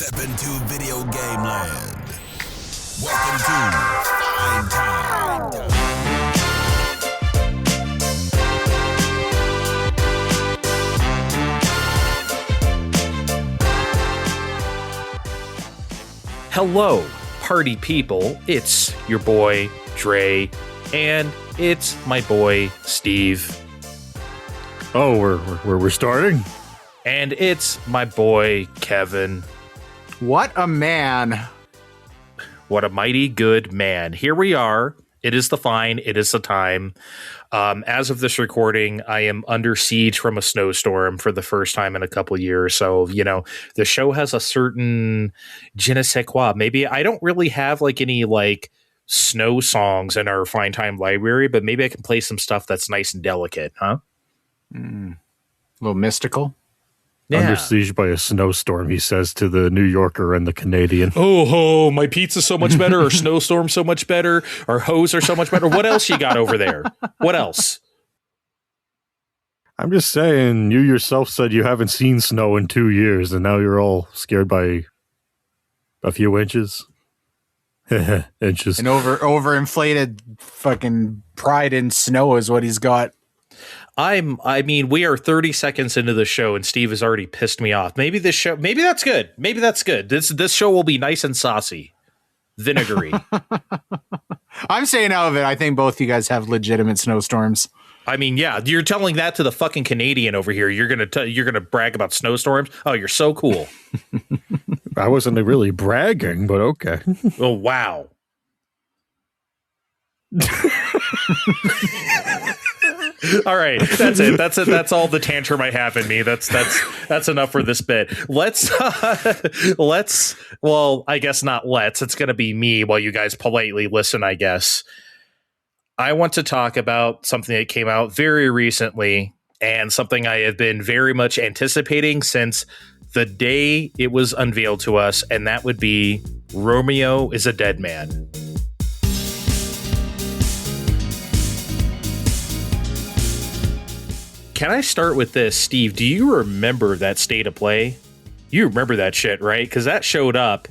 Step into video game land. Welcome to Fine Time. Hello, party people. It's your boy, Dre, and it's my boy, Steve. Oh, we're starting? And it's my boy, Kevin. What a man. What a mighty good man. Here we are. It is the fine. It is the time. As of this recording, I am under siege from a snowstorm for the first time in a couple years. So, you know, the show has a certain je ne sais quoi. Maybe I don't really have like any like snow songs in our Fine Time library, but maybe I can play some stuff that's nice and delicate, huh? A little mystical. Yeah. Under siege by a snowstorm, he says to the New Yorker and the Canadian. Oh, my pizza's so much better, or snowstorm so much better, or hose are so much better. What else you got over there? What else? I'm just saying, you yourself said you haven't seen snow in 2 years, and now you're all scared by a few inches. Inches. An overinflated fucking pride in snow is what he's got. I mean, we are 30 seconds into the show and Steve has already pissed me off. Maybe that's good. This show will be nice and saucy. Vinegary. I'm saying out of it, I think both you guys have legitimate snowstorms. I mean, yeah, you're telling that to the fucking Canadian over here. You're gonna brag about snowstorms. Oh, you're so cool. I wasn't really bragging, but okay. Oh, wow. All right, that's it. That's all the tantrum I have in me. That's enough for this bit. Let's. Well, I guess not. It's going to be me while you guys politely listen. I guess I want to talk about something that came out very recently and something I have been very much anticipating since the day it was unveiled to us, and that would be Romeo Is a Dead Man. Can I start with this, Steve? Do you remember that state of play? You remember that shit, right? Because that showed up,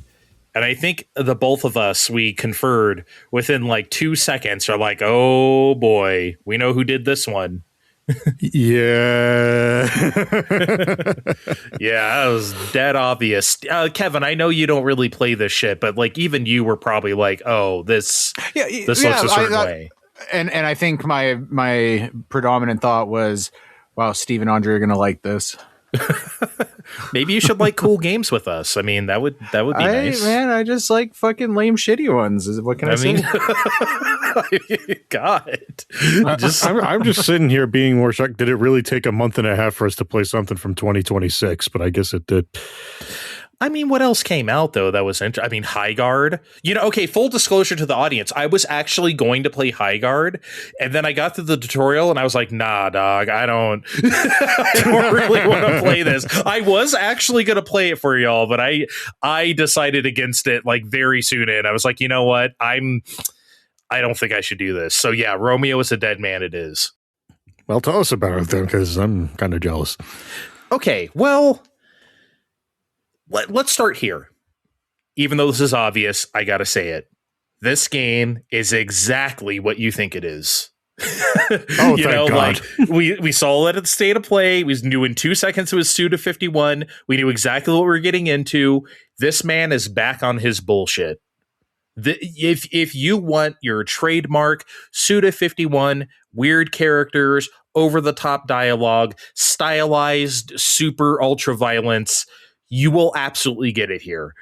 and I think the both of us, we conferred within like 2 seconds. Are like, oh boy, we know who did this one. Yeah. Yeah, that was dead obvious. Kevin, I know you don't really play this shit, but like even you were probably like, oh, this looks a certain way. And I think my predominant thought was, wow, Steve and Andre are going to like this. Maybe you should like cool games with us. I mean, that would be nice. Man, I just like fucking lame, shitty ones. What can I say? God. I'm just sitting here being more shocked. Did it really take a month and a half for us to play something from 2026? But I guess it did. I mean, what else came out, though, that was interesting? I mean, High Guard. You know, okay, full disclosure to the audience. I was actually going to play High Guard, and then I got through the tutorial, and I was like, nah, dog, I don't really want to play this. I was actually going to play it for y'all, but I decided against it, like, very soon in. I was like, you know what? I don't think I should do this. So, yeah, Romeo Is a Dead Man it is. Well, tell us about it, then, because I'm kind of jealous. Okay, well... Let's start here. Even though this is obvious, I gotta say it. This game is exactly what you think it is. Oh, you thank know, God. like we saw it at the state of play. We knew in 2 seconds it was Suda 51. We knew exactly what we were getting into. This man is back on his bullshit. If you want your trademark Suda 51, weird characters, over the top dialogue, stylized super ultra violence, you will absolutely get it here.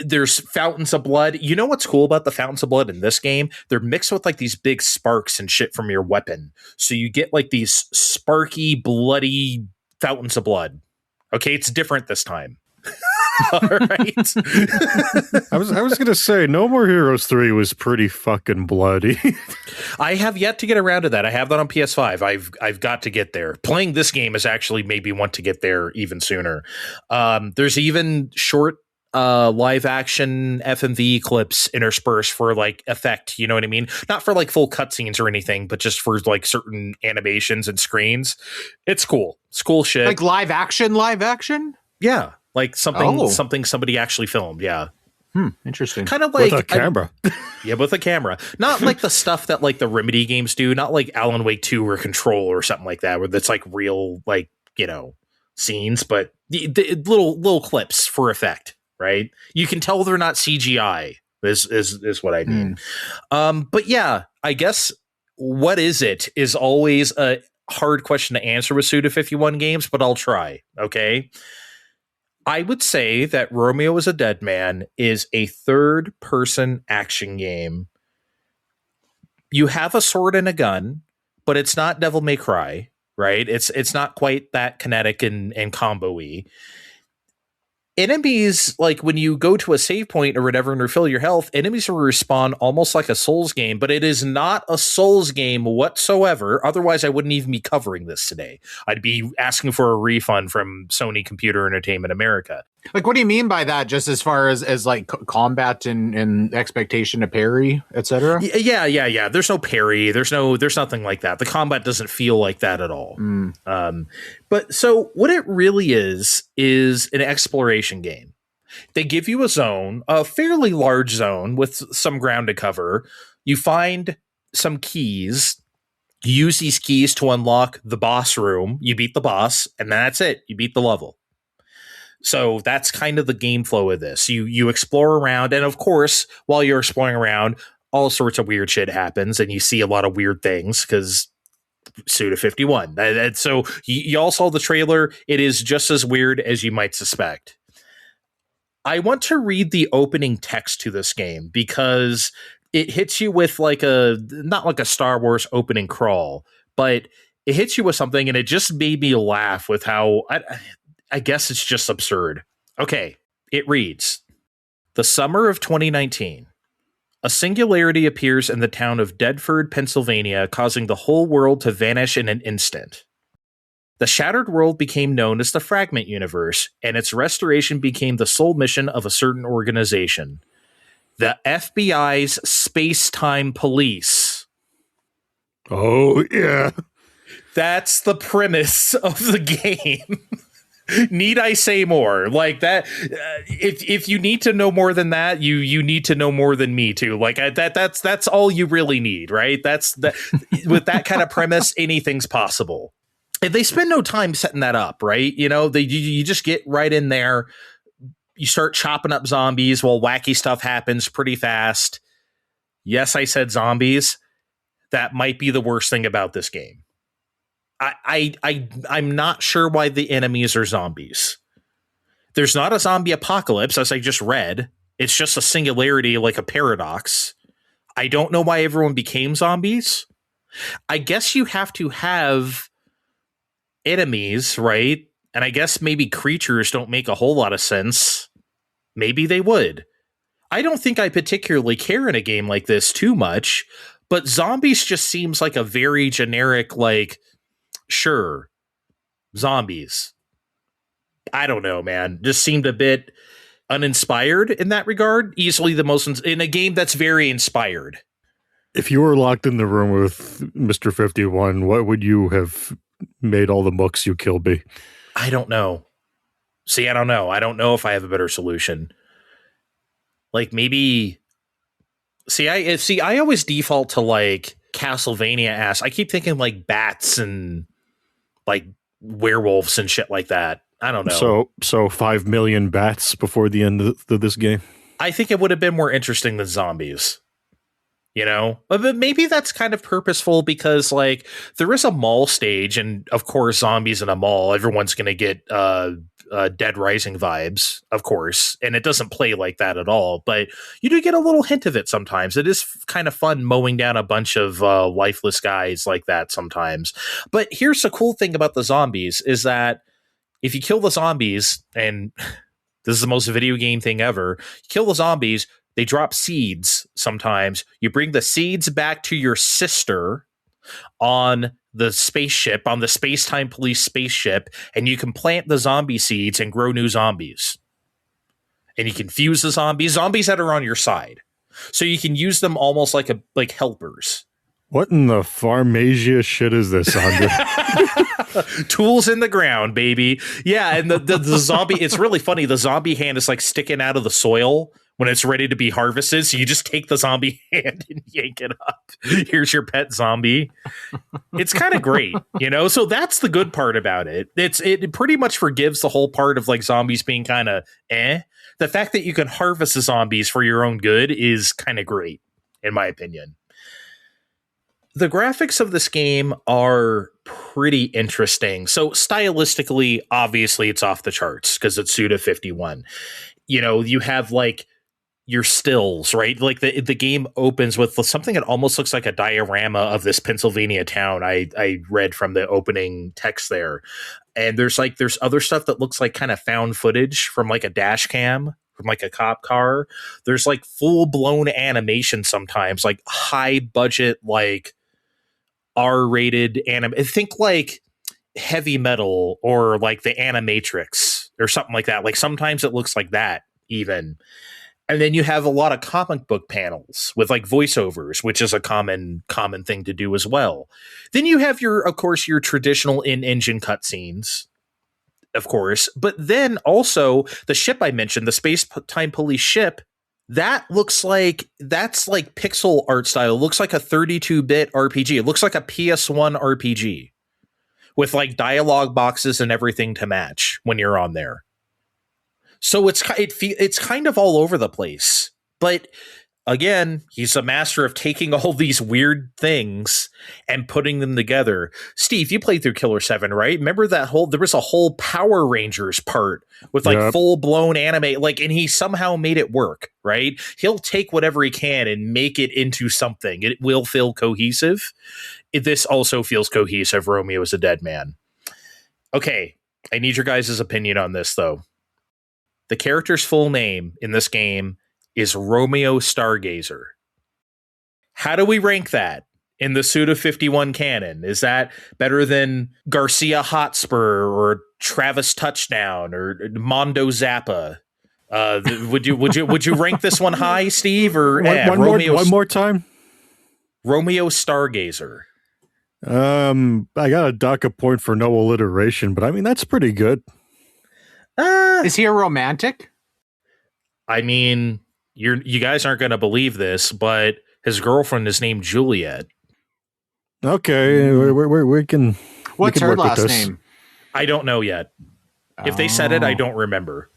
There's fountains of blood. You know what's cool about the fountains of blood in this game? They're mixed with like these big sparks and shit from your weapon. So you get like these sparky, bloody fountains of blood. Okay, it's different this time. All right. I was going to say, No More Heroes 3 was pretty fucking bloody. I have yet to get around to that. I have that on PS5. I've got to get there. Playing this game has actually made me want to get there even sooner. There's even short live action FMV clips interspersed for like effect, you know what I mean? Not for like full cutscenes or anything, but just for like certain animations and screens. It's cool. It's cool shit. Like live action? Yeah. like something somebody actually filmed. Yeah. Interesting. Kind of like with a camera. Yeah, with a camera. Not like the stuff that like the Remedy games do, not like Alan Wake 2 or Control or something like that, where that's like real, like, you know, scenes, but the little clips for effect, right? You can tell they're not CGI is what I mean. But yeah, I guess what is it is always a hard question to answer with Suda 51 games, but I'll try. Okay. I would say that Romeo Is a Dead Man is a third-person action game. You have a sword and a gun, but it's not Devil May Cry, right? It's not quite that kinetic and combo-y. Enemies, like when you go to a save point or whatever and refill your health, enemies will respawn almost like a Souls game, but it is not a Souls game whatsoever. Otherwise, I wouldn't even be covering this today. I'd be asking for a refund from Sony Computer Entertainment America. Like, what do you mean by that? Just as far as like combat and expectation to parry, etc. Yeah. There's no parry. There's nothing like that. The combat doesn't feel like that at all. But so what it really is an exploration game. They give you a zone, a fairly large zone with some ground to cover. You find some keys. You use these keys to unlock the boss room. You beat the boss, and that's it. You beat the level. So that's kind of the game flow of this. You explore around, and of course, while you're exploring around, all sorts of weird shit happens, and you see a lot of weird things because Suda 51. And so you all saw the trailer. It is just as weird as you might suspect. I want to read the opening text to this game because it hits you with not like a Star Wars opening crawl, but it hits you with something, and it just made me laugh with how I guess it's just absurd. Okay, it reads, the summer of 2019. A singularity appears in the town of Deptford, Pennsylvania, causing the whole world to vanish in an instant. The shattered world became known as the Fragment Universe, and its restoration became the sole mission of a certain organization. The FBI's Space-Time Police. Oh, yeah. That's the premise of the game. Need I say more? Like that? If you need to know more than that, you need to know more than me too. Like that's all you really need, right? That's that. With that kind of premise, anything's possible. And they spend no time setting that up, right? You know, you just get right in there. You start chopping up zombies while wacky stuff happens pretty fast. Yes, I said zombies. That might be the worst thing about this game. I'm not sure why the enemies are zombies. There's not a zombie apocalypse, as I just read. It's just a singularity, like a paradox. I don't know why everyone became zombies. I guess you have to have enemies, right? And I guess maybe creatures don't make a whole lot of sense. Maybe they would. I don't think I particularly care in a game like this too much, but zombies just seems like a very generic, like, sure, zombies. I don't know, man. Just seemed a bit uninspired in that regard. Easily the most in a game that's very inspired. If you were locked in the room with Mr. 51, what would you have made all the mooks you kill be? I don't know. See, I don't know. I don't know if I have a better solution. Like maybe. I always default to like Castlevania ass. I keep thinking like bats and like werewolves and shit like that. I don't know. So 5 million bats before the end of this game. I think it would have been more interesting than zombies. You know, but maybe that's kind of purposeful because like there is a mall stage, and of course, zombies in a mall, everyone's going to get Dead Rising vibes, of course, and it doesn't play like that at all. But you do get a little hint of it sometimes. It is kind of fun mowing down a bunch of lifeless guys like that sometimes. But here's the cool thing about the zombies is that if you kill the zombies, and this is the most video game thing ever, you kill the zombies. They drop seeds sometimes. You bring the seeds back to your sister on the spaceship, on the Space-Time Police spaceship, and you can plant the zombie seeds and grow new zombies. And you can fuse the zombies that are on your side. So you can use them almost like helpers. What in the Farmasia shit is this, Andre? Tools in the ground, baby. Yeah, and the zombie, it's really funny. The zombie hand is like sticking out of the soil when it's ready to be harvested. So you just take the zombie hand and yank it up. Here's your pet zombie. It's kind of great, you know? So that's the good part about it. It pretty much forgives the whole part of like zombies being kind of The fact that you can harvest the zombies for your own good is kind of great, in my opinion. The graphics of this game are pretty interesting. So stylistically, obviously, it's off the charts because it's Suda 51. You know, you have like your stills, right? Like the game opens with something that almost looks like a diorama of this Pennsylvania town. I read from the opening text there. And there's other stuff that looks like kind of found footage from like a dash cam from like a cop car. There's like full blown animation sometimes, like high budget, like R-rated anime. Think like Heavy Metal or like the Animatrix or something like that. Like sometimes it looks like that even. And then you have a lot of comic book panels with like voiceovers, which is a common thing to do as well. Then you have of course, your traditional in-engine cutscenes, of course. But then also the ship I mentioned, the Space Time Police ship, that's like pixel art style. It looks like a 32-bit RPG. It looks like a PS1 RPG with like dialogue boxes and everything to match when you're on there. So it's kind of all over the place. But again, he's a master of taking all these weird things and putting them together. Steve, you played through Killer 7, right? Remember there was a whole Power Rangers part with like full blown anime, like, and he somehow made it work, right? He'll take whatever he can and make it into something. It will feel cohesive. This also feels cohesive. Romeo is a dead man. Okay. I need your guys' opinion on this though. The character's full name in this game is Romeo Stargazer. How do we rank that in the Suda 51 canon? Is that better than Garcia Hotspur or Travis Touchdown or Mondo Zappa? Would you rank this one high, Steve? Or one more time? Romeo Stargazer. I got a dock a point for no alliteration, but I mean that's pretty good. Is he a romantic? I mean, you guys aren't going to believe this, but his girlfriend is named Juliet. Okay, we can. What's her last name? I don't know yet. If they said it, I don't remember.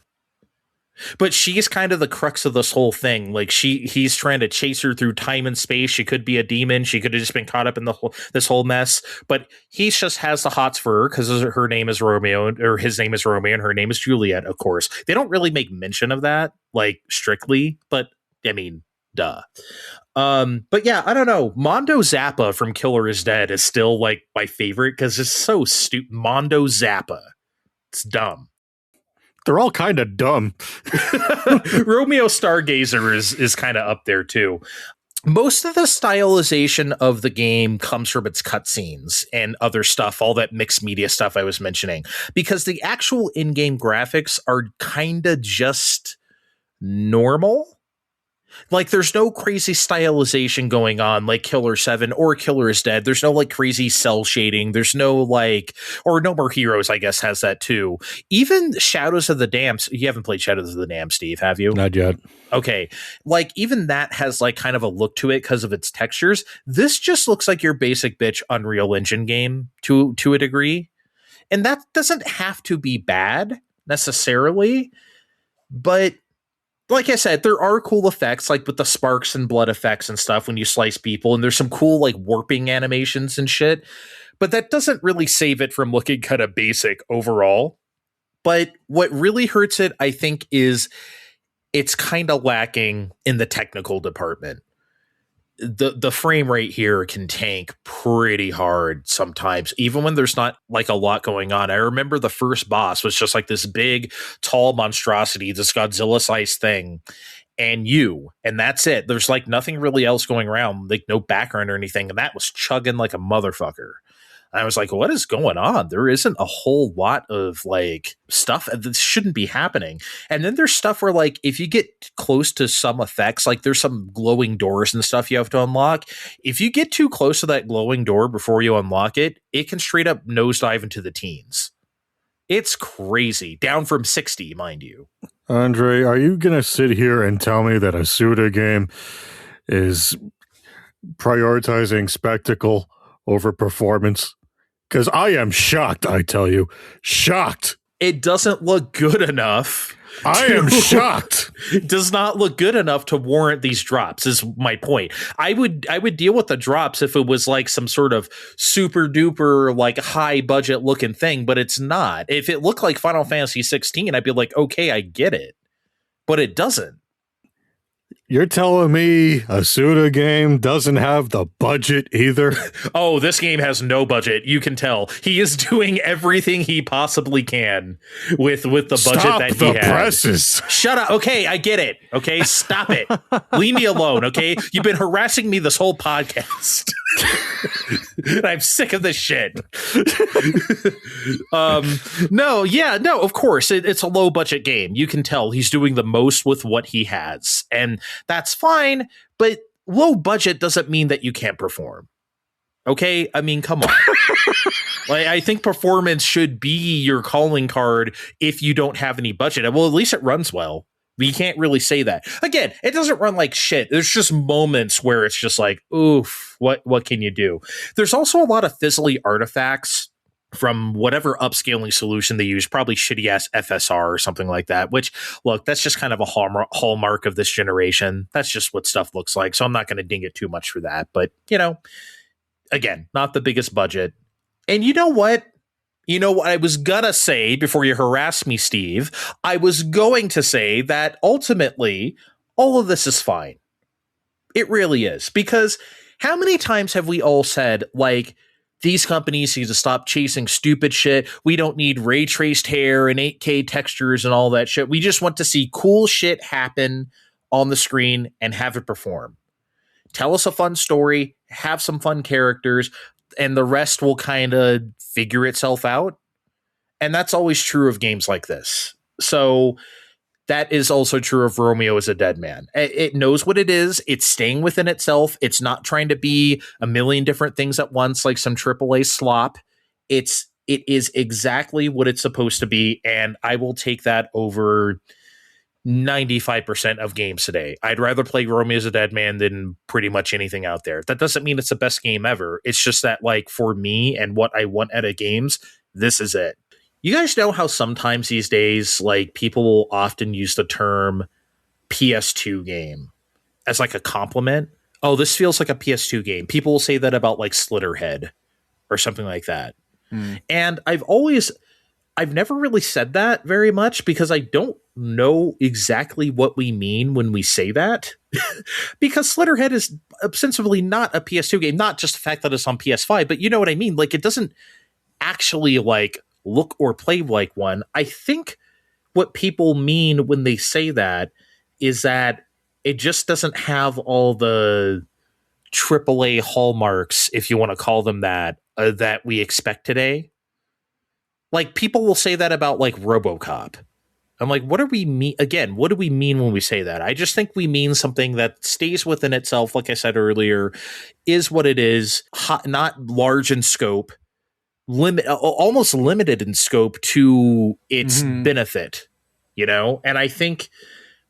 But she's kind of the crux of this whole thing. Like he's trying to chase her through time and space. She could be a demon. She could have just been caught up in this whole mess. But he just has the hots for her because her name is Romeo, or his name is Romeo, and her name is Juliet. Of course, they don't really make mention of that, like strictly. But I mean, duh. But yeah, I don't know. Mondo Zappa from Killer is Dead is still like my favorite because it's so stupid. Mondo Zappa. It's dumb. They're all kind of dumb. Romeo Stargazer is kind of up there too. Most of the stylization of the game comes from its cutscenes and other stuff, all that mixed media stuff I was mentioning, because the actual in-game graphics are kind of just normal. Like there's no crazy stylization going on like Killer 7 or Killer is Dead. There's no like crazy cell shading. There's no like, or No More Heroes, I guess, has that too. Even Shadows of the Dam. You haven't played Shadows of the Dam, Steve, have you? Not yet. Okay. Like even that has like kind of a look to it because of its textures. This just looks like your basic bitch Unreal Engine game to a degree. And that doesn't have to be bad necessarily, but like I said, there are cool effects, like with the sparks and blood effects and stuff when you slice people, and there's some cool like warping animations and shit, but that doesn't really save it from looking kind of basic overall. But what really hurts it, I think, is it's kind of lacking in the technical department. The frame rate here can tank pretty hard sometimes, even when there's not like a lot going on. I remember the first boss was just like this big, tall monstrosity, this Godzilla-sized thing, and that's it. There's like nothing really else going around, like no background or anything, and that was chugging like a motherfucker. I was like, what is going on? There isn't a whole lot of like stuff that shouldn't be happening. And then there's stuff where like, if you get close to some effects, like there's some glowing doors and stuff you have to unlock. If you get too close to that glowing door before you unlock it, it can straight up nosedive into the teens. It's crazy. Down from 60, mind you. Andre, are you going to sit here and tell me that a Suda game is prioritizing spectacle over performance? Because I am shocked, I tell you. Shocked. It doesn't look good enough. I am shocked. It does not look good enough to warrant these drops, is my point. I would deal with the drops if it was like some sort of super duper like high budget looking thing, but it's not. If it looked like Final Fantasy 16, I'd be like, okay, I get it. But it doesn't. You're telling me a Suda game doesn't have the budget either? Oh, this game has no budget. You can tell. He is doing everything he possibly can with the budget Stop that he the has. presses. Shut up. Okay, I get it. Okay, stop it. Leave me alone, okay? You've been harassing me this whole podcast. I'm sick of this shit. No, of course. It's a low budget game. You can tell he's doing the most with what he has. And that's fine, but low budget doesn't mean that you can't perform. Okay? I mean, come on. Like, I think performance should be your calling card if you don't have any budget. Well, at least it runs well. But you can't really say that. Again, it doesn't run like shit. There's just moments where it's just like, oof, what can you do? There's also a lot of fizzly artifacts from whatever upscaling solution they use, probably shitty ass FSR or something like that, which, look, that's just kind of a hallmark of this generation. That's just what stuff looks like. So I'm not going to ding it too much for that. But, again, not the biggest budget. And you know what? You know what I was going to say before you harass me, Steve? I was going to say that ultimately all of this is fine. It really is. Because how many times have we all said, like, these companies need to stop chasing stupid shit. We don't need ray traced hair and 8K textures and all that shit. We just want to see cool shit happen on the screen and have it perform. Tell us a fun story, have some fun characters, and the rest will kind of figure itself out. And that's always true of games like this. So that is also true of Romeo Is a Dead Man. It knows what it is. It's staying within itself. It's not trying to be a million different things at once like some AAA slop. It is exactly what it's supposed to be, and I will take that over 95% of games today. I'd rather play Romeo Is a Dead Man than pretty much anything out there. That doesn't mean it's the best game ever. It's just that, like, for me and what I want out of games, this is it. You guys know how sometimes these days, like, people will often use the term PS2 game as like a compliment. Oh, this feels like a PS2 game. People will say that about like Slitterhead or something like that. And I've never really said that very much because I don't know exactly what we mean when we say that. Because Slitterhead is ostensibly not a PS2 game, not just the fact that it's on PS5, but you know what I mean? Like, it doesn't actually like look or play like one. I think what people mean when they say that is that it just doesn't have all the AAA hallmarks, if you want to call them that, that we expect today. Like, people will say that about like RoboCop. I'm like, what do we mean? Again, what do we mean when we say that? I just think we mean something that stays within itself, like I said earlier, is what it is, not large in scope, almost limited in scope to its benefit, and I think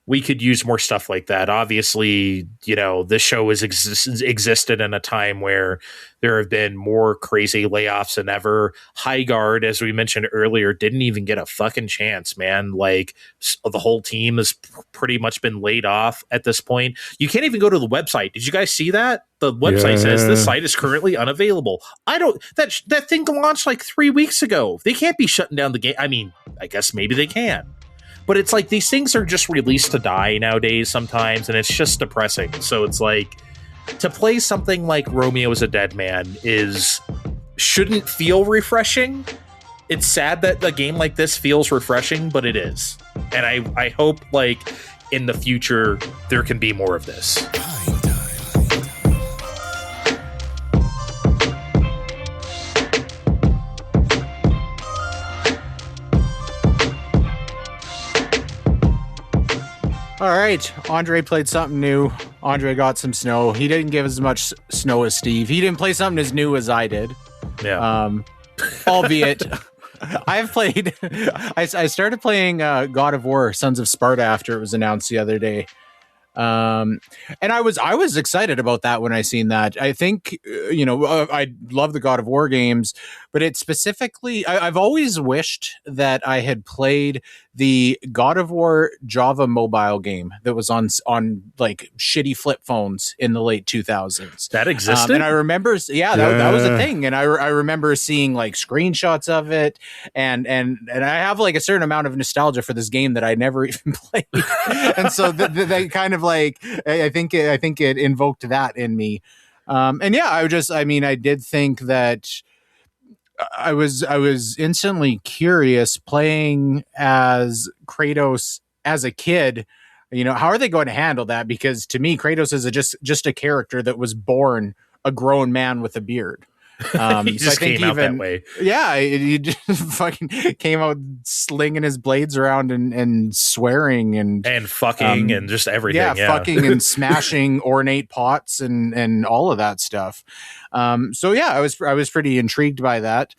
we could use more stuff like that. Obviously, this show has existed in a time where there have been more crazy layoffs than ever. High Guard, as we mentioned earlier, didn't even get a fucking chance, man. Like, the whole team has pretty much been laid off at this point. You can't even go to the website. Did you guys see that? The website says this site is currently unavailable. That thing launched like 3 weeks ago. They can't be shutting down the game. I mean, I guess maybe they can. But it's like these things are just released to die nowadays sometimes, and it's just depressing. So it's like, to play something like Romeo Is a Dead Man shouldn't feel refreshing. It's sad that a game like this feels refreshing, but it is. And I hope, like, in the future, there can be more of this. All right, Andre played something new. Andre got some snow. He didn't give as much snow as Steve. He didn't play something as new as I did. Yeah. Albeit, I've played. I started playing God of War: Sons of Sparta after it was announced the other day. And I was excited about that when I seen that. I think I love the God of War games, but it specifically I've always wished that I had played the God of War Java mobile game that was on like shitty flip phones in the late 2000s. That existed, and I remember, that was a thing, and I remember seeing like screenshots of it, and I have like a certain amount of nostalgia for this game that I never even played, and so they kind of like I think it invoked that in me, and yeah, I did think that I was instantly curious playing as Kratos as a kid. How are they going to handle that? Because to me, Kratos is just a character that was born a grown man with a beard. He just came out that way. Yeah, he just fucking came out slinging his blades around and swearing and fucking and just everything. Yeah, fucking and smashing ornate pots and all of that stuff. So yeah, I was pretty intrigued by that.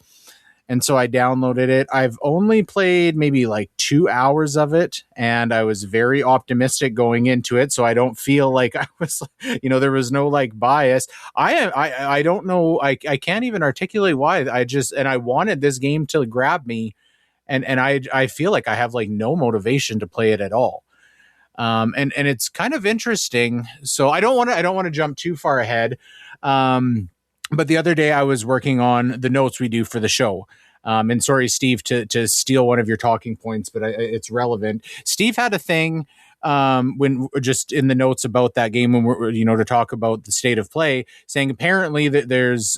And so I downloaded it. I've only played maybe like 2 hours of it, and I was very optimistic going into it. So I don't feel like I was, there was no like bias. I don't know. I can't even articulate why. I wanted this game to grab me, and I feel like I have like no motivation to play it at all. And it's kind of interesting. So I don't want to jump too far ahead. But the other day I was working on the notes we do for the show. And sorry, Steve, to steal one of your talking points, but it's relevant. Steve had a thing when just in the notes about that game when we're, to talk about the state of play, saying apparently that there's,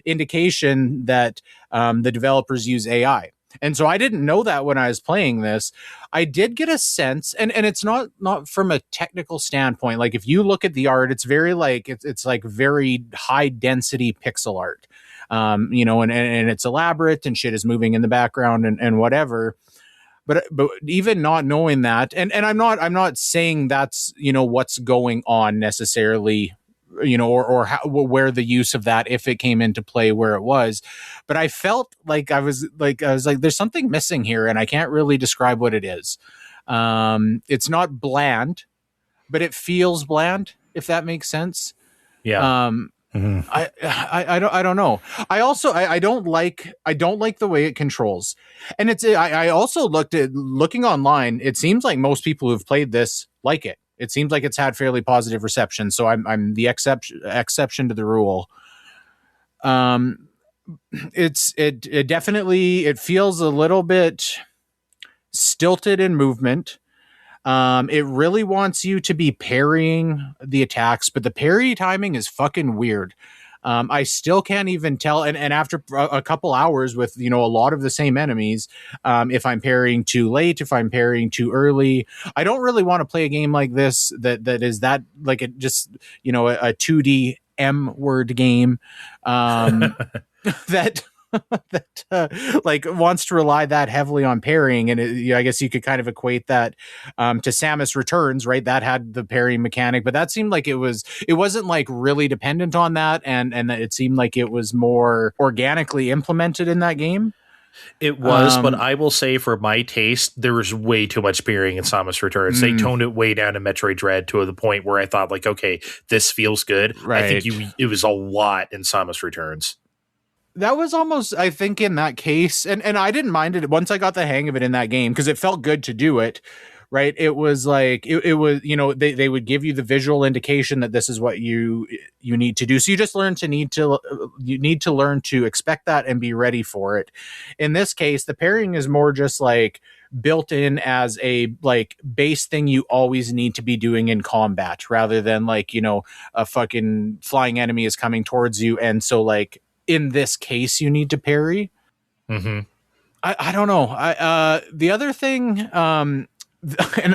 indication that the developers use AI. And so I didn't know that when I was playing this. I did get a sense, and it's not from a technical standpoint. Like if you look at the art, it's very like it's like very high density pixel art, and it's elaborate and shit is moving in the background and whatever. But even not knowing that, and I'm not saying that's what's going on necessarily. Or how, where the use of that, if it came into play where it was. But I felt like I was like, there's something missing here and I can't really describe what it is. It's not bland, but it feels bland, if that makes sense. Yeah. I don't know. I don't like the way it controls. And I also looking online, it seems like most people who've played this like it. It seems like it's had fairly positive reception, so I'm the exception to the rule. It definitely feels a little bit stilted in movement. It really wants you to be parrying the attacks, but the parry timing is fucking weird. I still can't even tell. And after a couple hours with, a lot of the same enemies, if I'm parrying too late, if I'm parrying too early, I don't really want to play a game like this that is that like a 2D M word game, that like wants to rely that heavily on parrying. And I guess you could kind of equate that to Samus Returns, right? That had the parrying mechanic, but that seemed like it wasn't like really dependent on that, and it seemed like it was more organically implemented in that game. It was, but I will say for my taste, there was way too much parrying in Samus Returns. They toned it way down in Metroid Dread to the point where I thought like, okay, this feels good. Right. I think it was a lot in Samus Returns. That was almost, I think, in that case, and I didn't mind it once I got the hang of it in that game because it felt good to do it, right? It was like it was, they would give you the visual indication that this is what you need to do. So you just need to learn to expect that and be ready for it. In this case, the parrying is more just like built in as a like base thing you always need to be doing in combat, rather than like a fucking flying enemy is coming towards you, and so like. In this case, you need to parry. Mm-hmm. I don't know. The other thing, and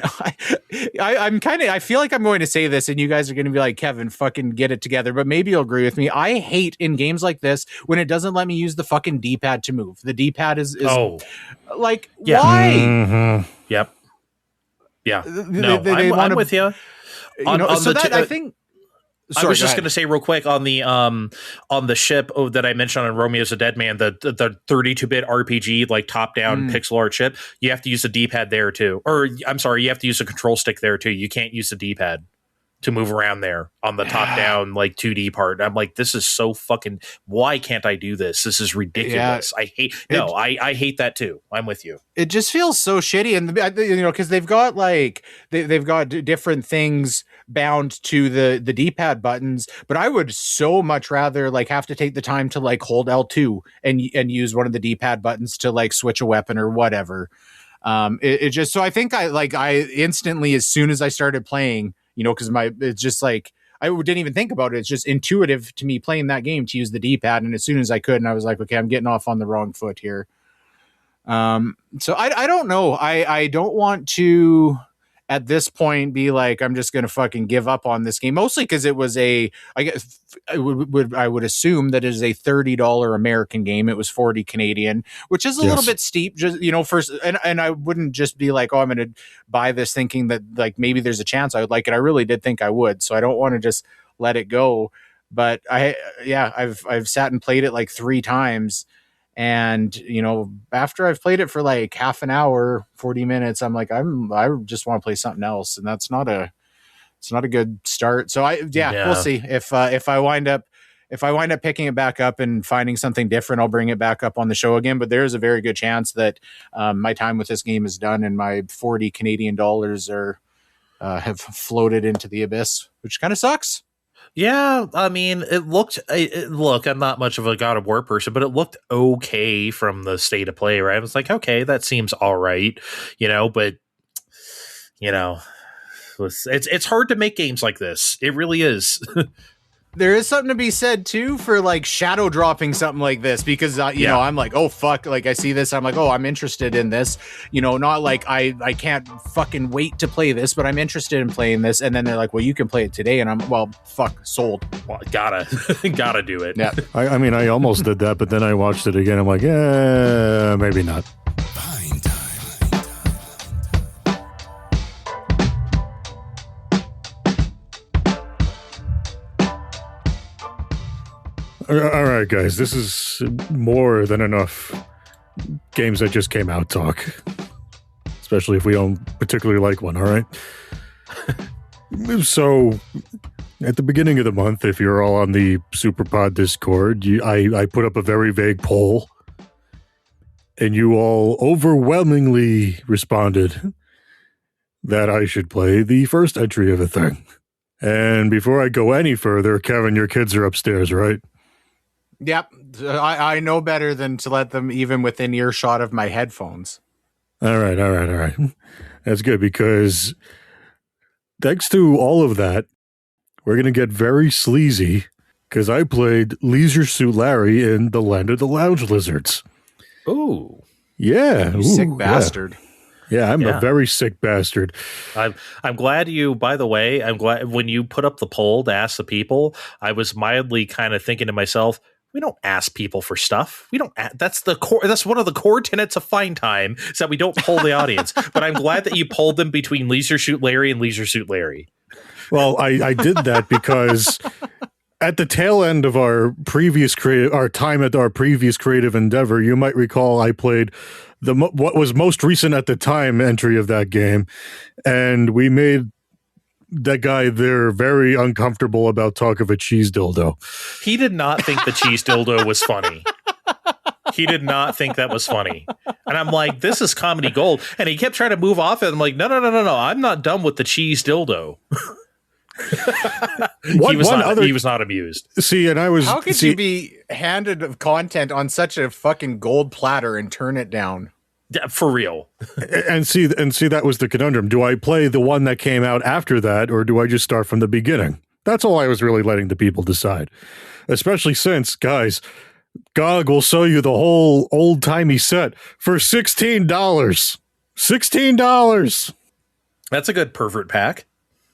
I feel like I'm going to say this, and you guys are going to be like, Kevin, fucking get it together. But maybe you'll agree with me. I hate in games like this when it doesn't let me use the fucking D-pad to move. The D-pad is like, why? Mm-hmm. Yep. Yeah. No, I'm with you. I think. Sorry, I was just going to say real quick on the ship that I mentioned on Romeo's a Dead Man, the 32-bit RPG like top down pixel art ship. You have to use the D-pad there too, or I'm sorry, you have to use a control stick there too. You can't use the D-pad to move around there on the top down like 2D part. I'm like, this is so fucking. Why can't I do this? This is ridiculous. I hate that too. I'm with you. It just feels so shitty, and because they've got they've got different things bound to the D-pad buttons, but I would so much rather like have to take the time to like hold L2 and use one of the D-pad buttons to like switch a weapon or whatever. It just, so I think I instantly, as soon as I started playing, because it's just like, I didn't even think about it. It's just intuitive to me playing that game to use the D-pad. And as soon as I could, and I was like, okay, I'm getting off on the wrong foot here. So I don't know. I don't want to at this point be like, I'm just going to fucking give up on this game, mostly because it was I would assume that it is a $30 American game. It was 40 Canadian, which is a little bit steep, just, first. And I wouldn't just be like, oh, I'm going to buy this thinking that like, maybe there's a chance I would like it. I really did think I would. So I don't want to just let it go. But I've sat and played it like 3 times. And, after I've played it for like half an hour, 40 minutes, I'm like, I just want to play something else. And it's not a good start. So we'll see if I wind up picking it back up and finding something different, I'll bring it back up on the show again. But there's a very good chance that my time with this game is done and my 40 Canadian dollars have floated into the abyss, which kind of sucks. Yeah, I mean, look, I'm not much of a God of War person, but it looked okay from the state of play, right? I was like, okay, that seems all right, but, it's hard to make games like this. It really is. There is something to be said too for like shadow dropping something like this, because I'm like, oh fuck, like I see this, I'm like, oh, I'm interested in this, not like I can't fucking wait to play this, but I'm interested in playing this. And then they're like, well, you can play it today, and I'm, well, fuck, sold. Well, gotta do it. Yeah. I mean, I almost did that, but then I watched it again. I'm like, maybe not. Fine time. All right, guys, this is more than enough games that just came out talk, especially if we don't particularly like one, all right? So, at the beginning of the month, if you're all on the SuperPod Discord, I put up a very vague poll, and you all overwhelmingly responded that I should play the first entry of a thing. And before I go any further, Kevin, your kids are upstairs, right? Yep. I know better than to let them even within earshot of my headphones. All right. That's good, because thanks to all of that, we're going to get very sleazy, because I played Leisure Suit Larry in The Land of the Lounge Lizards. Ooh. Yeah. You sick bastard. Yeah, I'm a very sick bastard. I'm glad you, by the way, I'm glad when you put up the poll to ask the people, I was mildly kind of thinking to myself, we don't ask people for stuff. We don't. That's the core. That's one of the core tenets of Fine Time, is that we don't poll the audience. But I'm glad that you polled them between Leisure Suit Larry and Leisure Suit Larry. Well, I did that because at the tail end of our time at our previous creative endeavor, you might recall I played what was most recent at the time entry of that game, and we made that guy there very uncomfortable about talk of a cheese dildo. He did not think the cheese dildo was funny. He did not think that was funny. And I'm like, this is comedy gold. And he kept trying to move off it. I'm like, no. I'm not done with the cheese dildo. He was not amused. See, and I was. How could you be handed content on such a fucking gold platter and turn it down? For real. and see, that was the conundrum. Do I play the one that came out after that, or do I just start from the beginning? That's all I was really letting the people decide. Especially since, guys, GOG will sell you the whole old-timey set for $16. $16! That's a good pervert pack.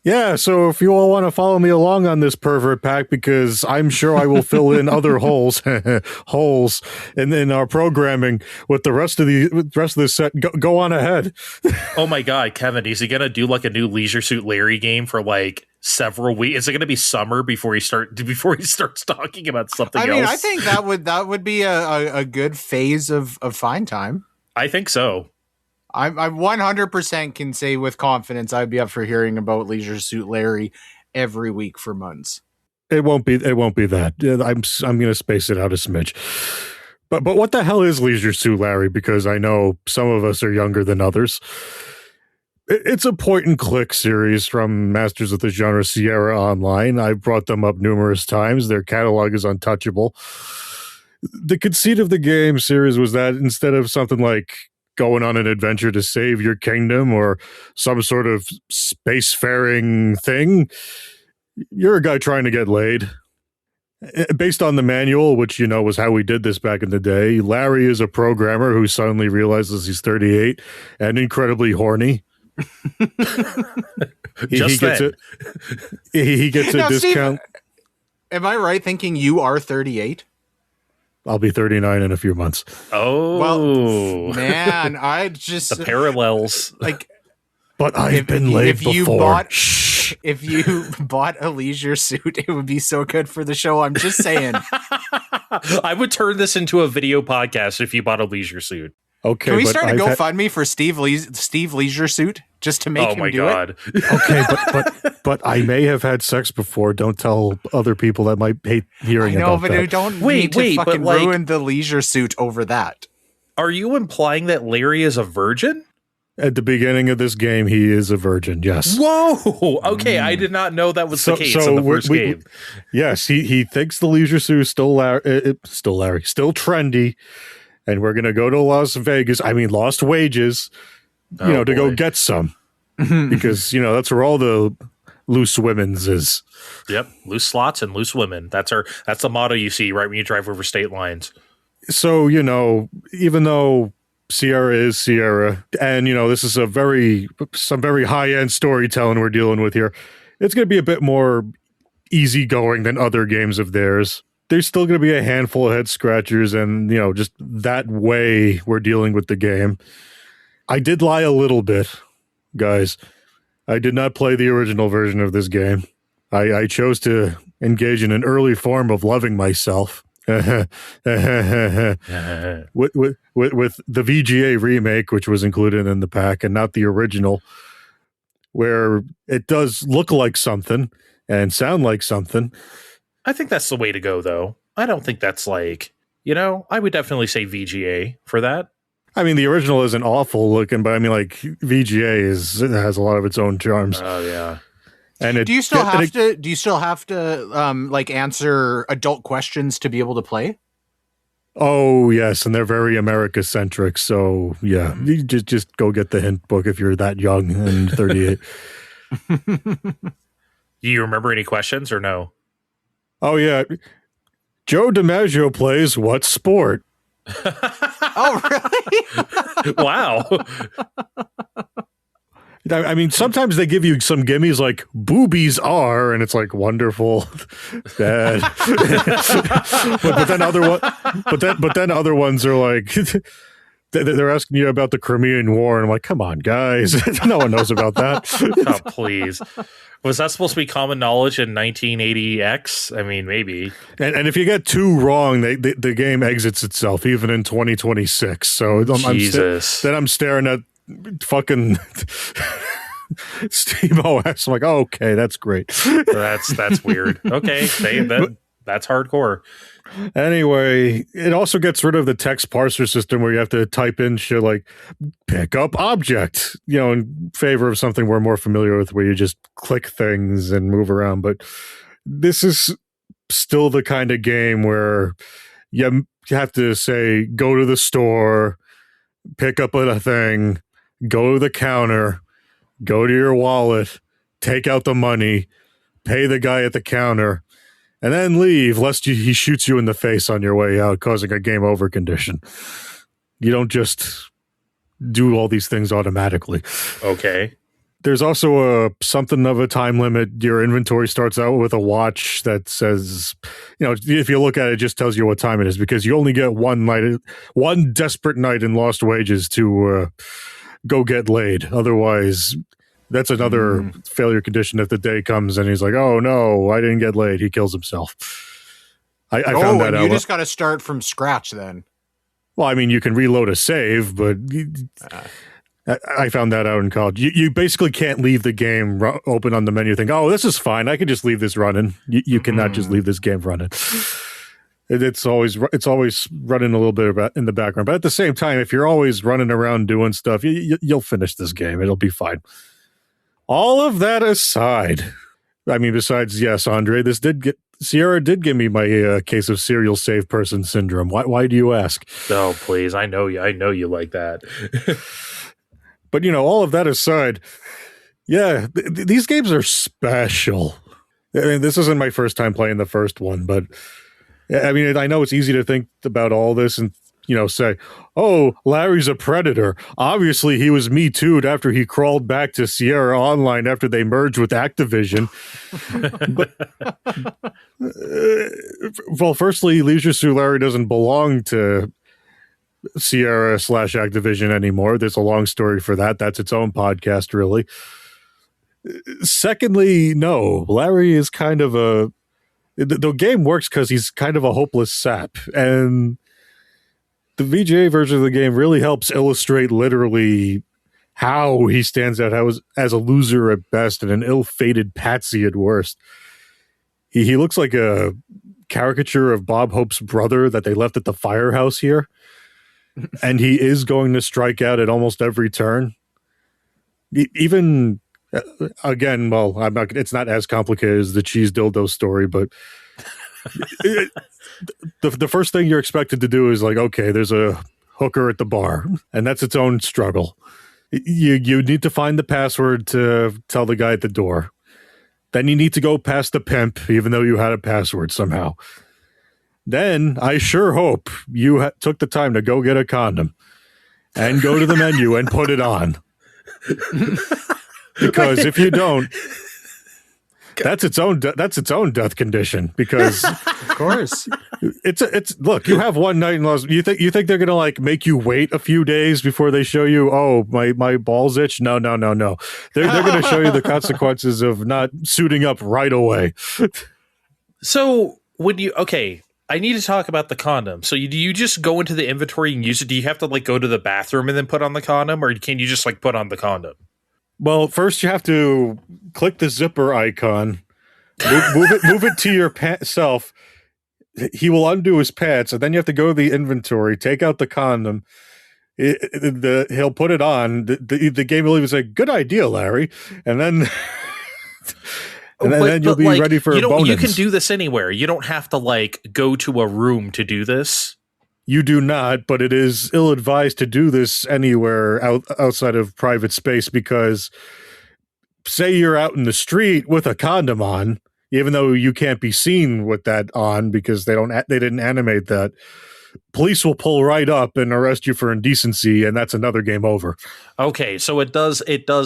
Yeah, so if you all want to follow me along on this pervert pack, because I'm sure I will fill in other holes in our programming with the rest of the set. Go on ahead. Oh my God, Kevin, is he gonna do like a new Leisure Suit Larry game for like several weeks? Is it gonna be summer before he starts talking about something else? I mean, I think that would be a good phase of fine time. I think so. I 100% can say with confidence I'd be up for hearing about Leisure Suit Larry every week for months. It won't be that. I'm going to space it out a smidge. But what the hell is Leisure Suit Larry? Because I know some of us are younger than others. It's a point and click series from Masters of the Genre Sierra Online. I've brought them up numerous times. Their catalog is untouchable. The conceit of the game series was that instead of something like going on an adventure to save your kingdom or some sort of spacefaring thing, you're a guy trying to get laid. Based on the manual, which, was how we did this back in the day, Larry is a programmer who suddenly realizes he's 38 and incredibly horny. He gets a discount. Steve, am I right thinking you are 38? I'll be 39 in a few months. Oh, well, man, I just the parallels. Like, but I've been laid before. If you bought a leisure suit, it would be so good for the show. I'm just saying. I would turn this into a video podcast if you bought a leisure suit. Okay, can we start a GoFundMe for Steve Leisure Suit just to make him do it? Okay, but I may have had sex before. Don't tell other people that might hate hearing about that. But don't fucking ruin the leisure suit over that. Are you implying that Larry is a virgin? At the beginning of this game, he is a virgin, yes. Whoa! Okay, I did not know that was the case in the first game. Yes, he thinks the leisure suit is still trendy, and we're going to go to Lost Wages, to go get some. Because, that's where all the loose women's is. Yep, loose slots and loose women. That's the motto you see right when you drive over state lines. So, even though Sierra is Sierra, and this is some very high-end storytelling we're dealing with here, it's going to be a bit more easygoing than other games of theirs. There's still going to be a handful of head scratchers, and just that way we're dealing with the game. I did lie a little bit, guys. I did not play the original version of this game. I chose to engage in an early form of loving myself. with the VGA remake, which was included in the pack, and not the original, where it does look like something and sound like something. I think that's the way to go, though. I don't think that's I would definitely say VGA for that. I mean, the original isn't awful looking, but VGA has a lot of its own charms. Oh yeah. And do you still have to answer adult questions to be able to play? Oh yes, and they're very America centric. So yeah, you just go get the hint book if you're that young and 38. Do you remember any questions or no? Oh yeah, Joe DiMaggio plays what sport? Oh really? Wow. I mean, sometimes they give you some gimmies like boobies are, and it's like wonderful, bad. but then other ones are like they're asking you about the Crimean War, and I'm like, come on, guys, no one knows about that. Oh, please. Was that supposed to be common knowledge in 1980X? I mean, maybe. And if you get two wrong, the game exits itself, even in 2026. So I'm staring at fucking Steam OS. I'm like, oh, okay, that's great. That's weird. Okay, that's hardcore. Anyway, it also gets rid of the text parser system where you have to type in shit like pick up object, in favor of something we're more familiar with where you just click things and move around. But this is still the kind of game where you have to say, go to the store, pick up a thing, go to the counter, go to your wallet, take out the money, pay the guy at the counter, and then leave lest he shoots you in the face on your way out, causing a game over condition. You don't just do all these things automatically. Okay. There's also something of a time limit. Your inventory starts out with a watch that says, if you look at it, it just tells you what time it is, because you only get one desperate night in Lost Wages to go get laid. Otherwise, that's another failure condition. If the day comes and he's like, "Oh no, I didn't get laid," he kills himself. I found that out. You just got to start from scratch then. Well, I mean, you can reload a save, but I found that out in college. You basically can't leave the game open on the menu. Think, "Oh, this is fine. I can just leave this running." You cannot just leave this game running. It's always running a little bit in the background. But at the same time, if you're always running around doing stuff, you'll finish this game. It'll be fine. All of that aside, I mean, besides, yes, Andre, Sierra did give me my case of serial save person syndrome. Why do you ask? Oh, please. I know you like that. But, all of that aside, yeah, these games are special. I mean, this isn't my first time playing the first one, but I mean, I know it's easy to think about all this and, say, "Oh, Larry's a predator. Obviously, he was Me Too'd after he crawled back to Sierra Online after they merged with Activision." But, well, firstly, Leisure Suit Larry doesn't belong to Sierra/Activision anymore. There's a long story for that. That's its own podcast, really. Secondly, no, Larry is kind of the game works because he's kind of a hopeless sap, and the VGA version of the game really helps illustrate literally how he stands out as a loser at best and an ill-fated patsy at worst. He looks like a caricature of Bob Hope's brother that they left at the firehouse here, and he is going to strike out at almost every turn. Even again, well, it's not as complicated as the cheese dildo story, but the first thing you're expected to do is like, okay, there's a hooker at the bar, and that's its own struggle. You need to find the password to tell the guy at the door. Then you need to go past the pimp, even though you had a password somehow. Then I sure hope you took the time to go get a condom and go to the menu and put it on. Because if you don't, that's its own death condition. Because of course, it's look, you have one night in Los. You think they're gonna like make you wait a few days before they show you? Oh, my balls itch. No. They're gonna show you the consequences of not suiting up right away. So I need to talk about the condom. So do you just go into the inventory and use it? Do you have to like go to the bathroom and then put on the condom, or can you just like put on the condom? Well, first you have to click the zipper icon, move it to your self. He will undo his pants, and then you have to go to the inventory, take out the condom. He'll put it on. The game will even say, "Good idea, Larry," and then then you'll be ready for a bonus. You can do this anywhere. You don't have to like go to a room to do this. You do not, but it is ill-advised to do this anywhere outside of private space, because say you're out in the street with a condom on, even though you can't be seen with that on because they didn't animate that, police will pull right up and arrest you for indecency, and that's another game over. Okay, so it does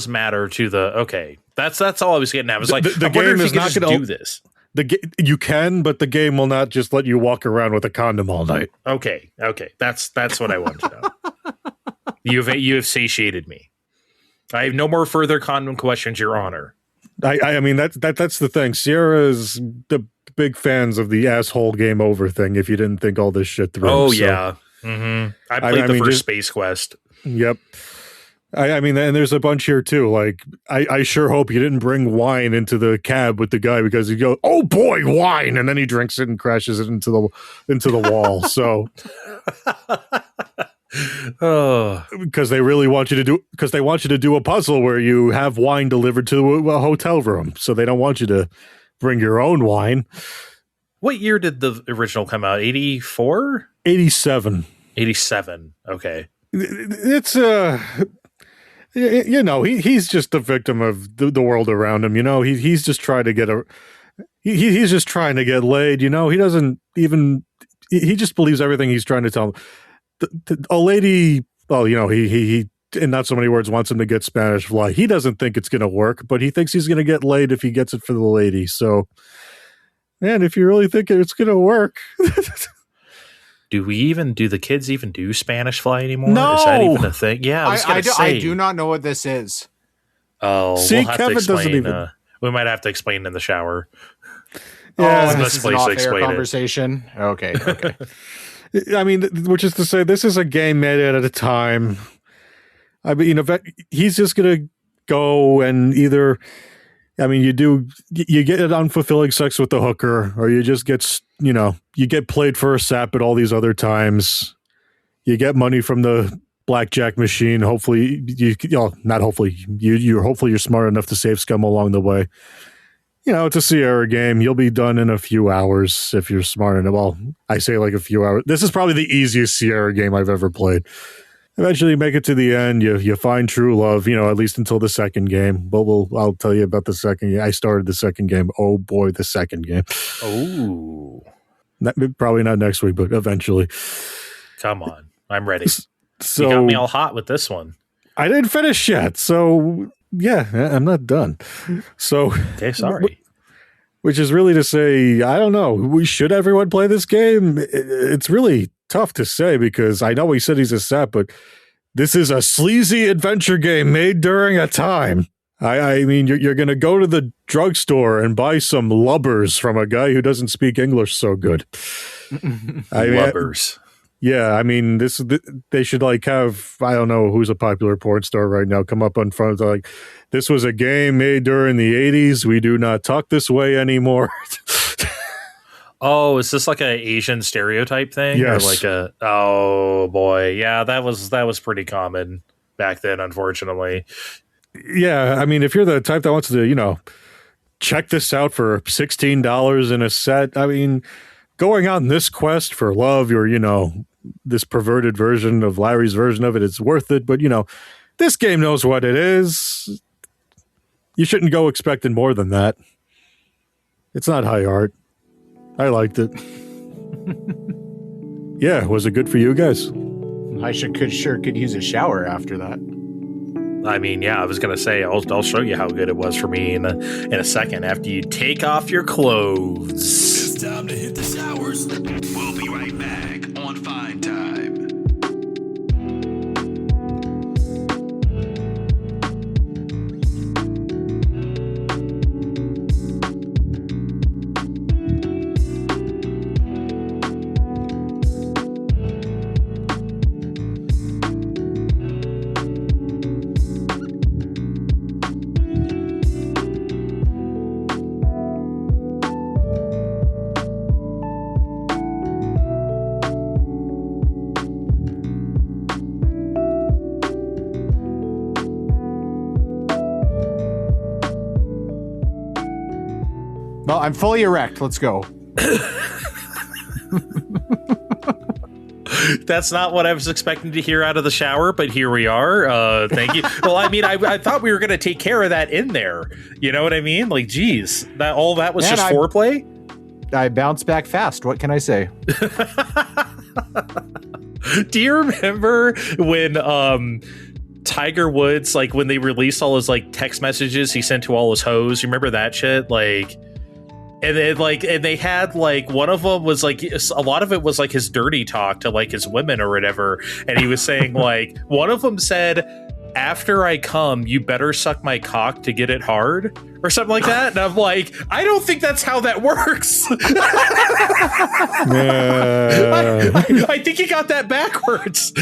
matter to the That's all I was getting at. I was like, the game is not going to do this. You can, but the game will not just let you walk around with a condom all night. Okay, that's what I wanted to know. You have satiated me. I have no more further condom questions, Your Honor. I mean that's the thing. Sierra's the big fans of the asshole game over thing. If you didn't think all this shit through. Oh yeah, I played the first Space Quest. Yep. I mean, and there's a bunch here too. Like, I sure hope you didn't bring wine into the cab with the guy, because you go, "Oh boy, wine," and then he drinks it and crashes it into the wall. So, because they want you to do a puzzle where you have wine delivered to a hotel room, so they don't want you to bring your own wine. What year did the original come out? 84? 87. 87. Okay. It's he's just a victim of the world around him. He's just trying to get he's just trying to get laid. He doesn't even, he just believes everything he's trying to tell him. A lady, well, he in not so many words, wants him to get Spanish Fly. He doesn't think it's going to work, but he thinks he's going to get laid if he gets it for the lady. So, man, if you really think it's going to work. Do the kids even do Spanish Fly anymore? No. Is that even a thing? Yeah, I do not know what this is. Oh, See, we'll have Kevin to explain. doesn't even. We might have to explain in the shower. Yeah, this is an place to off-air explain it. conversation. Okay. I mean, which is to say, this is a game made at a time. I mean, he's just going to go and either, I mean, you get an unfulfilling sex with the hooker, or you just get, you get played for a sap at all these other times. You get money from the blackjack machine. Hopefully, hopefully you're smart enough to save scum along the way. It's a Sierra game. You'll be done in a few hours if you're smart enough. Well, I say like a few hours. This is probably the easiest Sierra game I've ever played. Eventually, you make it to the end. You find true love. At least until the second game. But I'll tell you about the second game. I started the second game. Oh boy, the second game. Oh, probably not next week, but eventually. Come on, I'm ready. So you got me all hot with this one. I didn't finish yet, so yeah, I'm not done. So okay, sorry. Which is really to say, I don't know. Should everyone play this game? It's really tough to say because I know he said he's a sap, but this is a sleazy adventure game made during a time. I mean, you're going to go to the drugstore and buy some lubbers from a guy who doesn't speak English so good. Lubbers. Yeah, I mean, they should have, I don't know who's a popular porn star right now, come up in front of this was a game made during the 80s. We do not talk this way anymore. Oh, is this like an Asian stereotype thing? Yes. Or oh boy. Yeah, that was pretty common back then, unfortunately. Yeah, I mean, if you're the type that wants to, check this out for $16 in a set, I mean, going on this quest for love or, this perverted version of Larry's version of it, it's worth it. But, this game knows what it is. You shouldn't go expecting more than that. It's not high art. I liked it. Yeah, was it good for you guys? I sure could use a shower after that. I mean, yeah, I was going to say, I'll show you how good it was for me in a second after you take off your clothes. It's time to hit the showers. We'll be right back on Fine Time. Well, I'm fully erect. Let's go. That's not what I was expecting to hear out of the shower, but here we are. Thank you. Well, I mean, I thought we were going to take care of that in there. You know what I mean? Like, geez, that was just foreplay? I bounced back fast. What can I say? Do you remember when Tiger Woods, like when they released all his text messages he sent to all his hoes? You remember that shit? And they had one of them was a lot of it was his dirty talk to his women or whatever, and he was saying one of them said, "After I come, you better suck my cock to get it hard," or something like that. And I'm like, I don't think that's how that works. I think he got that backwards.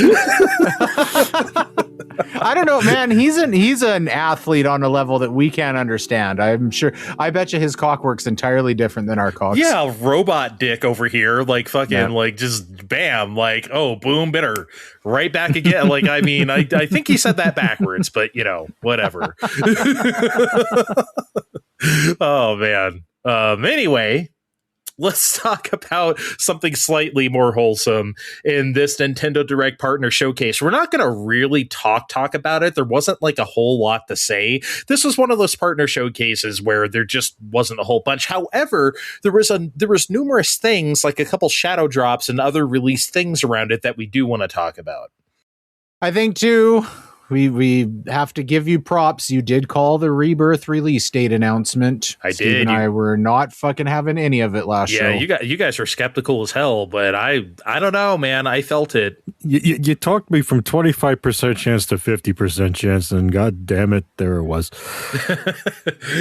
I don't know, man. He's an athlete on a level that we can't understand. I'm sure. I bet you his cock works entirely different than our cocks. Yeah, robot dick over here, just bam, oh, boom, bitter, right back again. I mean, I think he said that backwards, but whatever. Oh man. Anyway, let's talk about something slightly more wholesome in this Nintendo Direct Partner Showcase. We're not going to really talk about it. There wasn't a whole lot to say. This was one of those partner showcases where there just wasn't a whole bunch. However, there was numerous things, like a couple shadow drops and other release things around it that we do want to talk about. I think too, we have to give you props. You did call the Rebirth release date announcement. I Steve did. and I were not fucking having any of it last show. Yeah, you guys are skeptical as hell, but I don't know, man. I felt it. You talked me from 25% chance to 50% chance, and god damn it, there it was.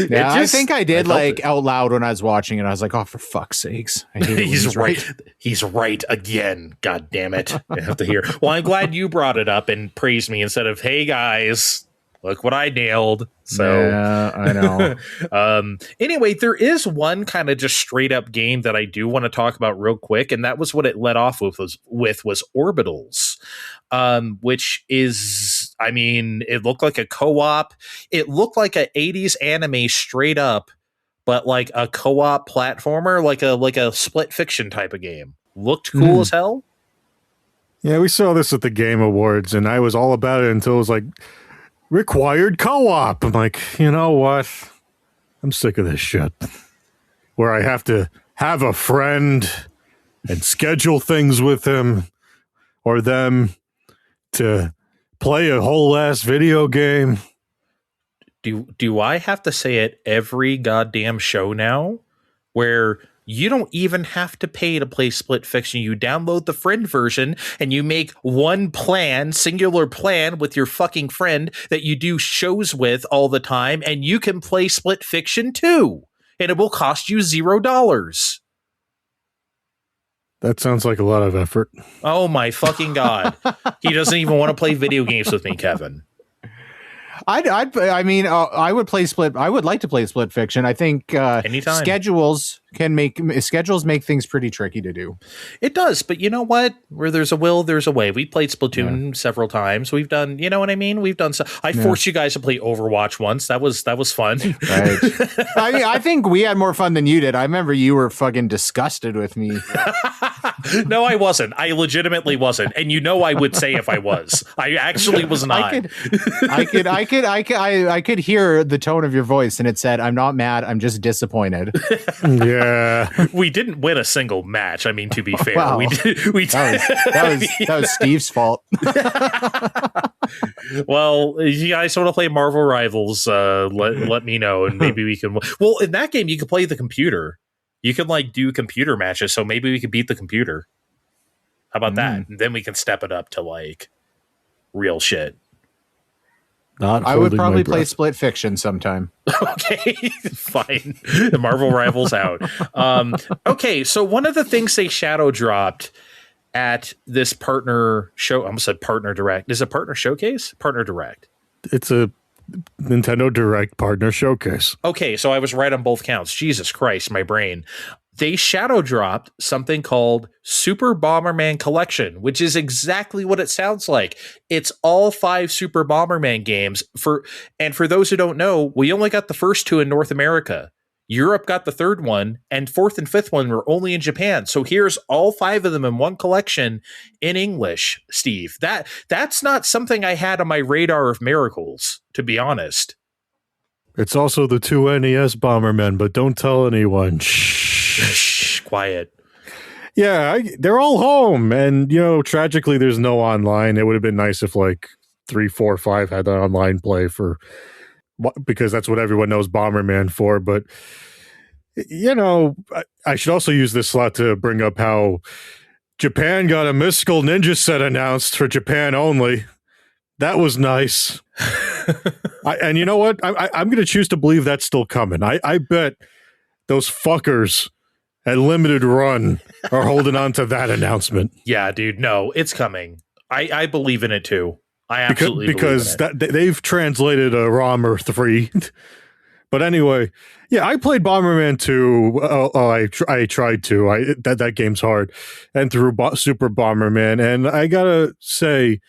Yeah, I think I did out loud when I was watching it. I was like, oh, for fuck's sakes. I hate it when He's right. He's right again. God damn it. I have to hear. Well, I'm glad you brought it up and praised me instead of, hey guys, look what I nailed. So yeah, I know. Anyway, there is one kind of just straight up game that I do want to talk about real quick, and that was what it led off with was Orbitals, which is, I mean, it looked like a co-op. It looked like a 80s anime straight up, but like a co-op platformer, like a split fiction type of game. Looked cool as hell. Yeah, we saw this at the Game Awards, and I was all about it until it was like, required co-op. I'm like, you know what? I'm sick of this shit. Where I have to have a friend and schedule things with him or them to play a whole ass video game. Do I have to say it every goddamn show now? Where you don't even have to pay to play Split Fiction. You download the friend version and you make one plan, singular plan with your fucking friend that you do shows with all the time, and you can play Split Fiction too. And it will cost you $0. That sounds like a lot of effort. Oh my fucking God. He doesn't even want to play video games with me, Kevin. I mean, I would play Split. I would like to play Split Fiction. I think anytime. schedules make things pretty tricky to do. It does, but you know what? Where there's a will, there's a way. We played Splatoon several times. We've done, you know what I mean? We've done. I forced you guys to play Overwatch once. That was fun. Right. I mean, I think we had more fun than you did. I remember you were fucking disgusted with me. No, I wasn't. I legitimately wasn't. And you know I would say if I was. I actually was not. I could hear the tone of your voice, and it said, "I'm not mad. I'm just disappointed." Yeah, we didn't win a single match. I mean, to be fair, wow. That was Steve's fault. Well, you guys want to play Marvel Rivals? Let me know, and maybe we can. Well, in that game, you can play the computer. You can like do computer matches, so maybe we could beat the computer. How about that? And then we can step it up to like real shit. I would probably play Split Fiction sometime. Okay, fine. The Marvel Rivals out. Okay, so one of the things they shadow dropped at this partner show, I almost said partner direct. Is it partner showcase? Partner direct. It's a Nintendo Direct partner showcase. Okay, so I was right on both counts. Jesus Christ, my brain. They shadow dropped something called Super Bomberman Collection, which is exactly what it sounds like. It's all 5 Super Bomberman games. For those who don't know, we only got the first 2 in North America. Europe got the 3rd one, and 4th and 5th one were only in Japan. So here's all 5 of them in one collection in English, Steve. That's not something I had on my radar of miracles, to be honest. It's also the 2 NES Bombermen, but don't tell anyone. Shh, quiet. Yeah, they're all home, and tragically, there's no online. It would have been nice if like 3, 4, 5 had that online play because that's what everyone knows Bomberman for. But I should also use this slot to bring up how Japan got a Mystical Ninja set announced for Japan only. That was nice. And you know what? I'm going to choose to believe that's still coming. I bet those fuckers at Limited Run are holding on to that announcement. Yeah, dude. No, it's coming. I believe in it too. I absolutely because believe in it. They've translated a ROM or 3. But anyway, yeah, I played Bomberman 2. I tried to. That game's hard. And through Super Bomberman. And I gotta say,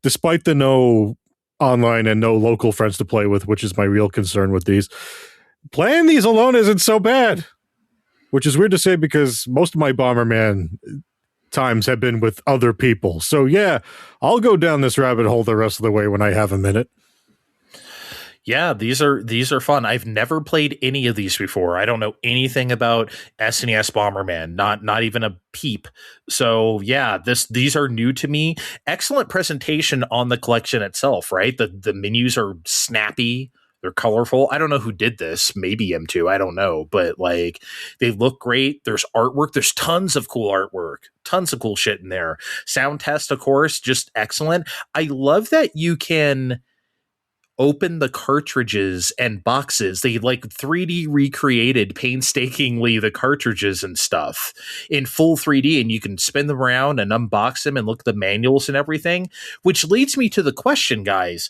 despite the no online and no local friends to play with, which is my real concern with these, playing these alone isn't so bad. Which is weird to say because most of my Bomberman times have been with other people. So yeah, I'll go down this rabbit hole the rest of the way when I have a minute. Yeah, these are fun. I've never played any of these before. I don't know anything about SNES Bomberman, not even a peep. So yeah, these are new to me. Excellent presentation on the collection itself, right? The menus are snappy. They're colorful. I don't know who did this. Maybe M2. I don't know, but like they look great. There's artwork. There's tons of cool artwork. Tons of cool shit in there. Sound test, of course, just excellent. I love that you can open the cartridges and boxes. They like 3D recreated painstakingly the cartridges and stuff in full 3D, and you can spin them around and unbox them and look at the manuals and everything, which leads me to the question, guys.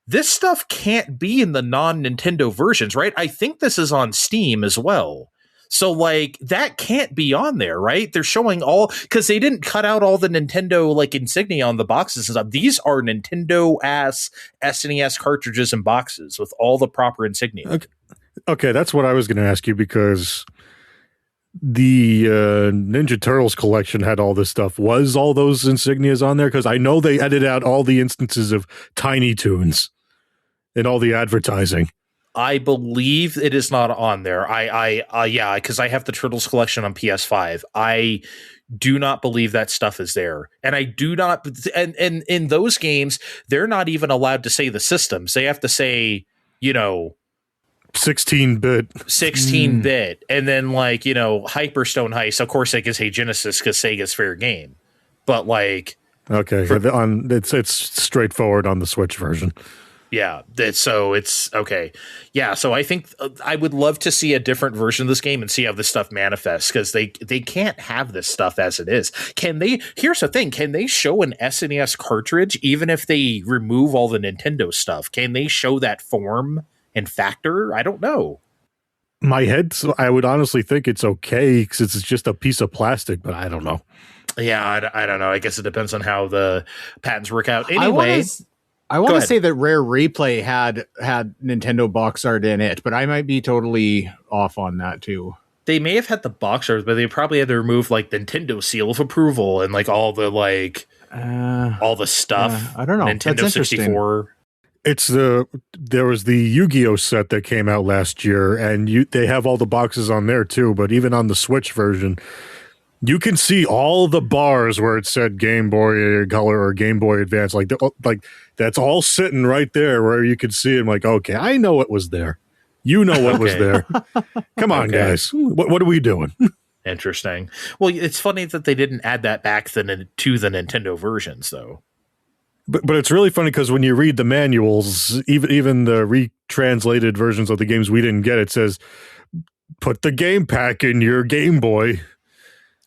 This stuff can't be in the non-Nintendo versions, right? I think this is on Steam as well. So, like, that can't be on there, right? They're showing all, because they didn't cut out all the Nintendo, like, insignia on the boxes and stuff. These are Nintendo-ass SNES cartridges and boxes with all the proper insignia. Okay, that's what I was going to ask you, because the Ninja Turtles collection had all this stuff. Was all those insignias on there? Because I know they edited out all the instances of Tiny Toons in all the advertising. I believe it is not on there. Yeah, because I have the Turtles collection on PS5. I do not believe that stuff is there. And I do not, and in those games, they're not even allowed to say the systems. They have to say, 16-bit. 16-bit. And then like, Hyperstone Heist. Of course they can say Genesis because Sega's fair game. But like, okay, it's straightforward on the Switch version. Yeah, so it's okay. Yeah, so I think I would love to see a different version of this game and see how this stuff manifests, because they can't have this stuff as it is. Can they? Here's the thing: can they show an SNES cartridge even if they remove all the Nintendo stuff? Can they show that form and factor? I don't know. My head, I would honestly think it's okay because it's just a piece of plastic, but I don't know. Yeah, I don't know. I guess it depends on how the patents work out. Anyway. I want to say that Rare Replay had Nintendo box art in it, but I might be totally off on that too. They may have had the box art, but they probably had to remove like the Nintendo seal of approval and like all the all the stuff. I don't know. Nintendo 64. There was the Yu-Gi-Oh set that came out last year, and they have all the boxes on there too. But even on the Switch version, you can see all the bars where it said Game Boy Color or Game Boy Advance, like that's all sitting right there where you could see it. I'm like, okay, I know it was there. You know what was there. Come on, guys. What are we doing? Interesting. Well, it's funny that they didn't add that back to the Nintendo versions, though. But it's really funny because when you read the manuals, even the retranslated versions of the games we didn't get, it says, put the game pack in your Game Boy.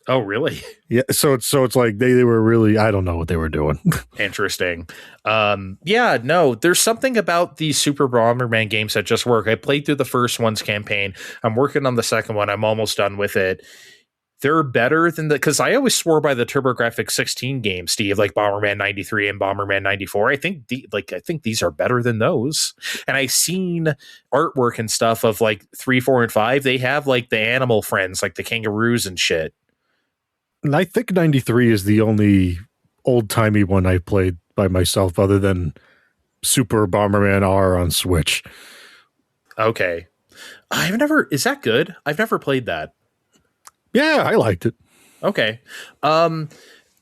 Oh, really? Yeah. So it's like they were really, I don't know what they were doing. Interesting. Yeah, no, there's something about these Super Bomberman games that just work. I played through the first one's campaign. I'm working on the second one. I'm almost done with it. They're better than because I always swore by the TurboGrafx 16 games, Steve, like Bomberman 93 and Bomberman 94. I think these are better than those. And I've seen artwork and stuff of like 3, 4, and 5. They have like the animal friends, like the kangaroos and shit. And I think 93 is the only old-timey one I played by myself other than Super Bomberman R on Switch. Okay. Is that good? I've never played that. Yeah, I liked it. Okay. The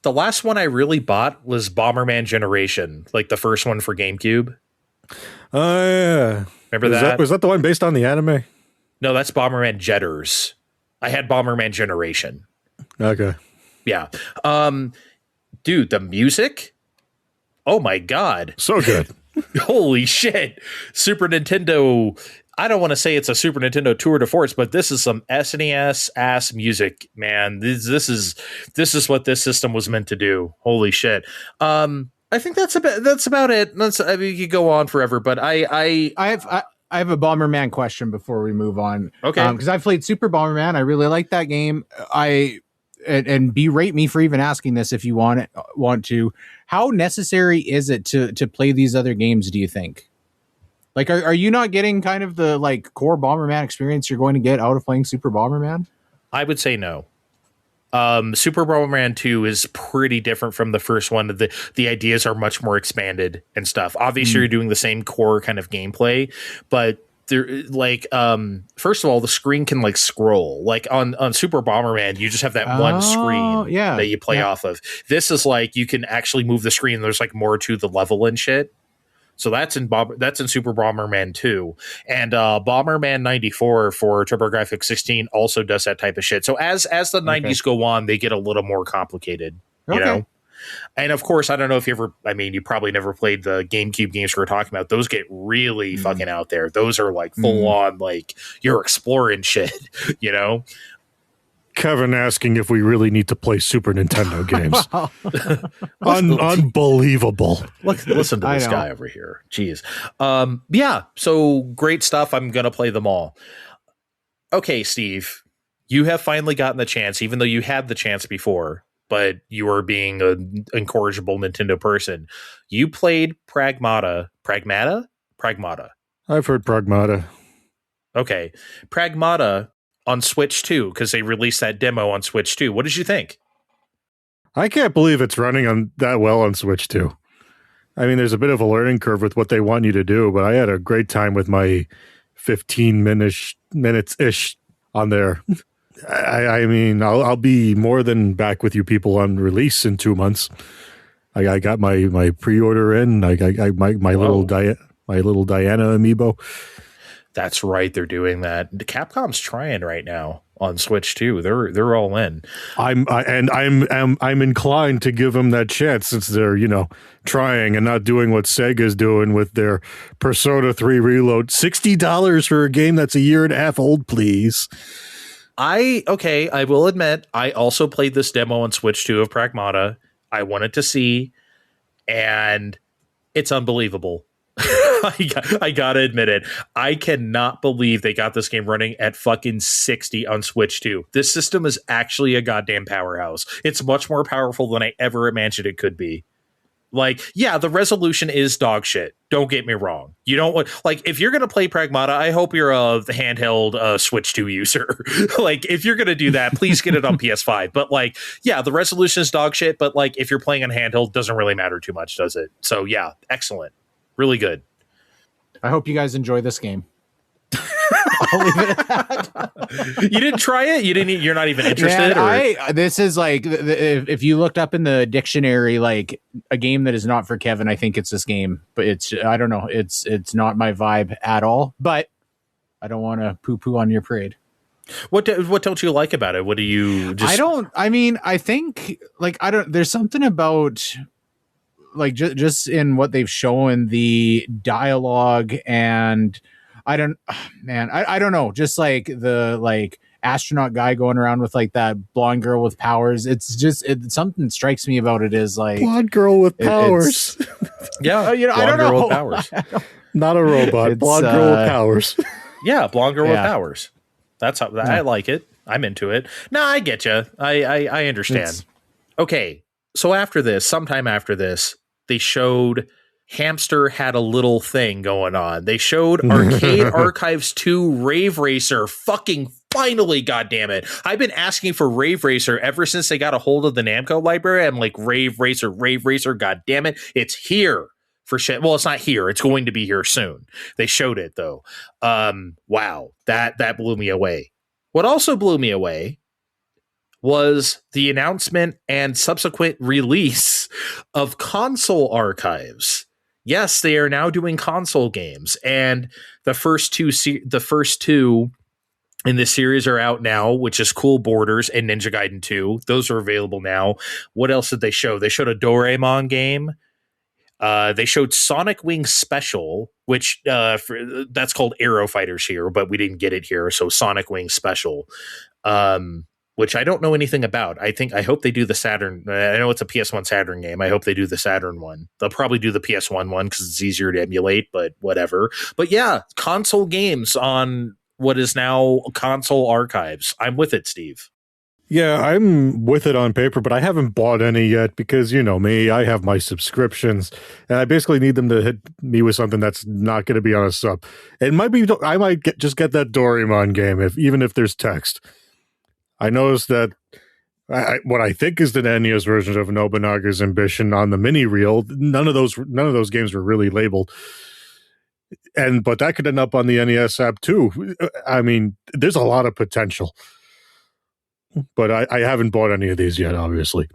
last one I really bought was Bomberman Generation, like the first one for GameCube. Yeah. Remember that? Was that the one based on the anime? No, that's Bomberman Jetters. I had Bomberman Generation. Okay. Yeah. Dude, the music? Oh my God. So good. Holy shit. Super Nintendo. I don't want to say it's a Super Nintendo tour de force, but this is some SNES ass music, man. This is what this system was meant to do. Holy shit. I think that's about it. You could go on forever, but I have a Bomberman question before we move on. Okay. Because I've played Super Bomberman. I really like that game. And berate me for even asking this if you want to. How necessary is it to play these other games, do you think? Like, are you not getting kind of the like core Bomberman experience you're going to get out of playing Super Bomberman? I would say no. Super Bomberman 2 is pretty different from the first one. The ideas are much more expanded and stuff. Obviously, you're doing the same core kind of gameplay, but there, like, first of all, the screen can like scroll. Like on Super Bomberman, you just have that one screen that you play off of. This is like you can actually move the screen. There's like more to the level and shit. So that's in Super Bomberman 2. And Bomberman 94 for TurboGrafx 16 also does that type of shit. So as the 90s go on, they get a little more complicated, you know? And of course, I don't know if you ever, I mean, you probably never played the GameCube games we were talking about. Those get really fucking out there. Those are like full on, like you're exploring shit, you know? Kevin asking if we really need to play Super Nintendo games. Unbelievable. Listen to this guy over here. Jeez. Yeah, so great stuff. I'm going to play them all. Okay, Steve, you have finally gotten the chance, even though you had the chance before, but you were being an incorrigible Nintendo person. You played Pragmata. Pragmata? I've heard Pragmata. Okay. Pragmata on Switch 2, because they released that demo on Switch 2. What did you think? I can't believe it's running on that well on Switch 2. I mean, there's a bit of a learning curve with what they want you to do, but I had a great time with my 15 minutes-ish on there. I mean, I'll be more than back with you people on release in 2 months. I got my pre-order in. I my little Diana amiibo. That's right, they're doing that. Capcom's trying right now on Switch too. They're all in. I'm inclined to give them that chance since they're, you know, trying and not doing what Sega's doing with their Persona 3 Reload. $60 for a game that's a year and a half old, please. I will admit, I also played this demo on Switch 2 of Pragmata. I wanted to see, and it's unbelievable. I gotta admit it. I cannot believe they got this game running at fucking 60 on Switch 2. This system is actually a goddamn powerhouse. It's much more powerful than I ever imagined it could be. Like, yeah, the resolution is dog shit. Don't get me wrong. You don't want, like, if you're going to play Pragmata, I hope you're a handheld Switch 2 user. Like, if you're going to do that, please get it on PS5. But, like, yeah, the resolution is dog shit. But, like, if you're playing on handheld, doesn't really matter too much, does it? So, yeah, excellent. Really good. I hope you guys enjoy this game. I'll leave it at that. You didn't try it? You're not even interested? Man, this is like, if you looked up in the dictionary, like a game that is not for Kevin, I think it's this game, but I don't know. It's not my vibe at all, but I don't want to poo-poo on your parade. What don't you like about it? What do you just... I think like, there's something about like just in what they've shown, the dialogue, and I don't know, just like the like astronaut guy going around with like that blonde girl with powers. It's just something strikes me about it is like blonde girl with powers. Yeah, you know, I don't know. Girl with powers. Not a robot. Blonde girl with powers. Yeah, blonde girl with powers. That's how I like it. I'm into it. No, I get you. I understand. Okay, so sometime after this, they showed Hamster had a little thing going on. They showed Arcade Archives 2 Rave Racer. Fucking finally, goddammit. I've been asking for Rave Racer ever since they got a hold of the Namco library. I'm like, Rave Racer, goddammit. It's here for shit. Well, it's not here. It's going to be here soon. They showed it though. Wow. That blew me away. What also blew me away was the announcement and subsequent release of console archives. Yes, they are now doing console games, and the first two in this series are out now, which is Cool Borders and Ninja Gaiden 2. Those are available now. What else did they show? They showed a Doraemon game. They showed Sonic Wings Special, which that's called Aero Fighters here, but we didn't get it here. So Sonic Wings Special, which I don't know anything about. I hope they do the Saturn. I know it's a PS1 Saturn game. I hope they do the Saturn one. They'll probably do the PS1 one because it's easier to emulate, but whatever. But yeah, console games on what is now console archives. I'm with it, Steve. Yeah, I'm with it on paper, but I haven't bought any yet because, you know me, I have my subscriptions, and I basically need them to hit me with something that's not going to be on a sub. It might be, I might just get that Doraemon game, even if there's text. I noticed that what I think is the NES version of Nobunaga's Ambition on the mini reel. None of those games were really labeled, but that could end up on the NES app too. I mean, there's a lot of potential, but I haven't bought any of these yet, obviously.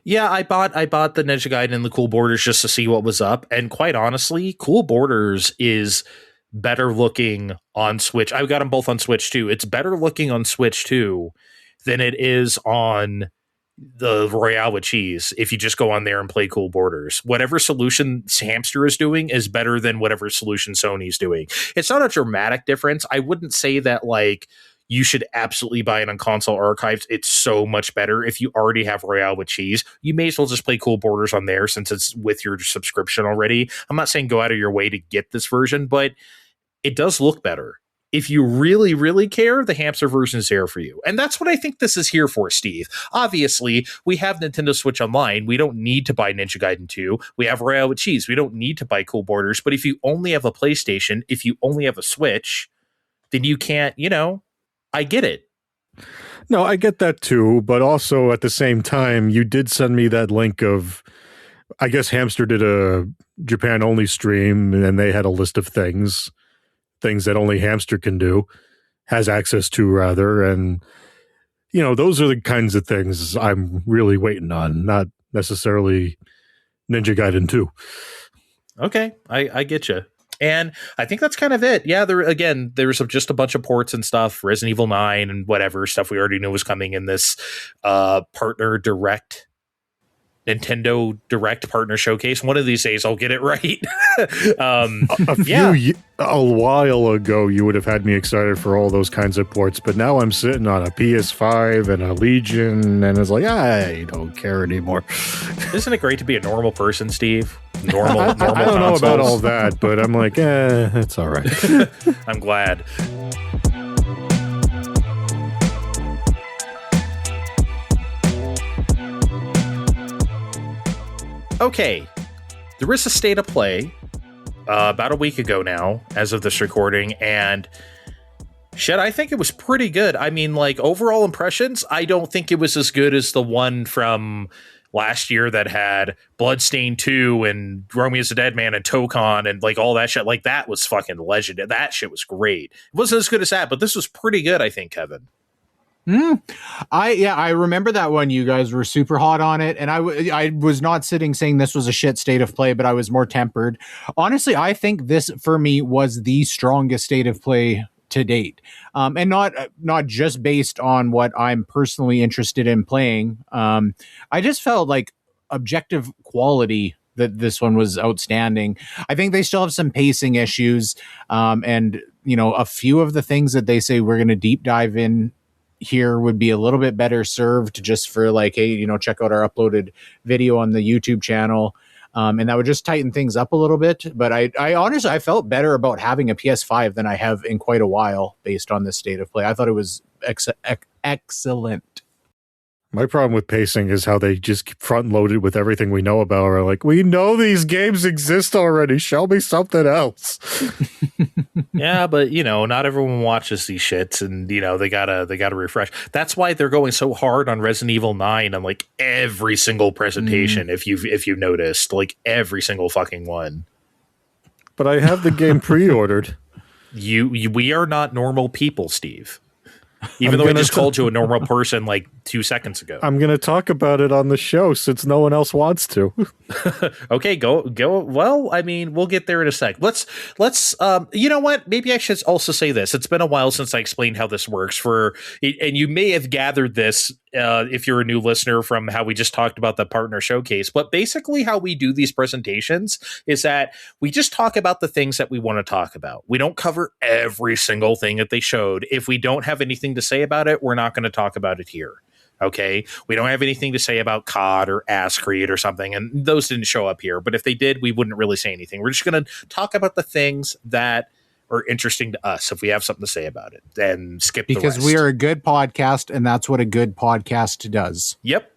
Yeah, I bought the Ninja Gaiden and the Cool Borders just to see what was up, and quite honestly, Cool Borders is better looking on Switch. I've got them both on Switch too. It's better looking on Switch too than it is on the Royale with Cheese. If you just go on there and play Cool Borders, whatever solution Hamster is doing is better than whatever solution Sony's doing. It's not a dramatic difference. I wouldn't say that like you should absolutely buy it on console archives. It's so much better. If you already have Royale with Cheese, you may as well just play Cool Borders on there since it's with your subscription already. I'm not saying go out of your way to get this version, but it does look better. If you really, really care, the Hamster version is there for you. And that's what I think this is here for, Steve. Obviously, we have Nintendo Switch Online. We don't need to buy Ninja Gaiden 2. We have Royale with Cheese. We don't need to buy Cool Borders. But if you only have a PlayStation, if you only have a Switch, then you can't, I get it. No, I get that too, but also at the same time, you did send me that link of, I guess Hamster did a Japan only stream and they had a list of things that only Hamster can do, has access to rather. And, those are the kinds of things I'm really waiting on, not necessarily Ninja Gaiden 2. Okay, I get you. And I think that's kind of it. Yeah, there's just a bunch of ports and stuff, Resident Evil 9 and whatever stuff we already knew was coming in this partner direct, Nintendo Direct partner showcase. One of these days I'll get it right. A while ago, you would have had me excited for all those kinds of ports, but now I'm sitting on a PS5 and a Legion, and it's like, I don't care anymore. Isn't it great to be a normal person, Steve? Normal I don't know about all that, but I'm like, it's all right. I'm glad. Okay, there is a state of play about a week ago now, as of this recording, and shit, I think it was pretty good. I mean, like, overall impressions, I don't think it was as good as the one from last year that had Bloodstained 2 and Romeo Is the Dead Man and Tokon and like all that shit. Like, that was fucking legend. That shit was great. It wasn't as good as that, but this was pretty good, I think, Kevin. I remember that one. You guys were super hot on it, and I was not sitting saying this was a shit state of play, but I was more tempered. Honestly, I think this for me was the strongest state of play to date, and not just based on what I'm personally interested in playing. I just felt like objective quality that this one was outstanding. I think they still have some pacing issues, and a few of the things that they say we're going to deep dive in here would be a little bit better served just for like, hey, check out our uploaded video on the YouTube channel. And that would just tighten things up a little bit. But I honestly, I felt better about having a PS5 than I have in quite a while based on this state of play. I thought it was excellent. My problem with pacing is how they just front loaded with everything we know about. We're like, we know these games exist already. Show me something else. Yeah, but not everyone watches these shits, and they gotta refresh. That's why they're going so hard on Resident Evil 9 on like every single presentation. If you've noticed, like every single fucking one. But I have the game pre-ordered. We are not normal people, Steve. Even though I just called you a normal person like 2 seconds ago. I'm going to talk about it on the show since no one else wants to. Okay, go. Well, I mean, we'll get there in a sec. Let's you know what? Maybe I should also say this. It's been a while since I explained how this works and you may have gathered this if you're a new listener from how we just talked about the partner showcase. But basically how we do these presentations is that we just talk about the things that we want to talk about. We don't cover every single thing that they showed. If we don't have anything to say about it, we're not going to talk about it here. Okay, we don't have anything to say about COD or Ass Creed or something, and those didn't show up here. But if they did, we wouldn't really say anything. We're just going to talk about the things that are interesting to us. If we have something to say about it, then skip the rest. Because we are a good podcast, and that's what a good podcast does. Yep.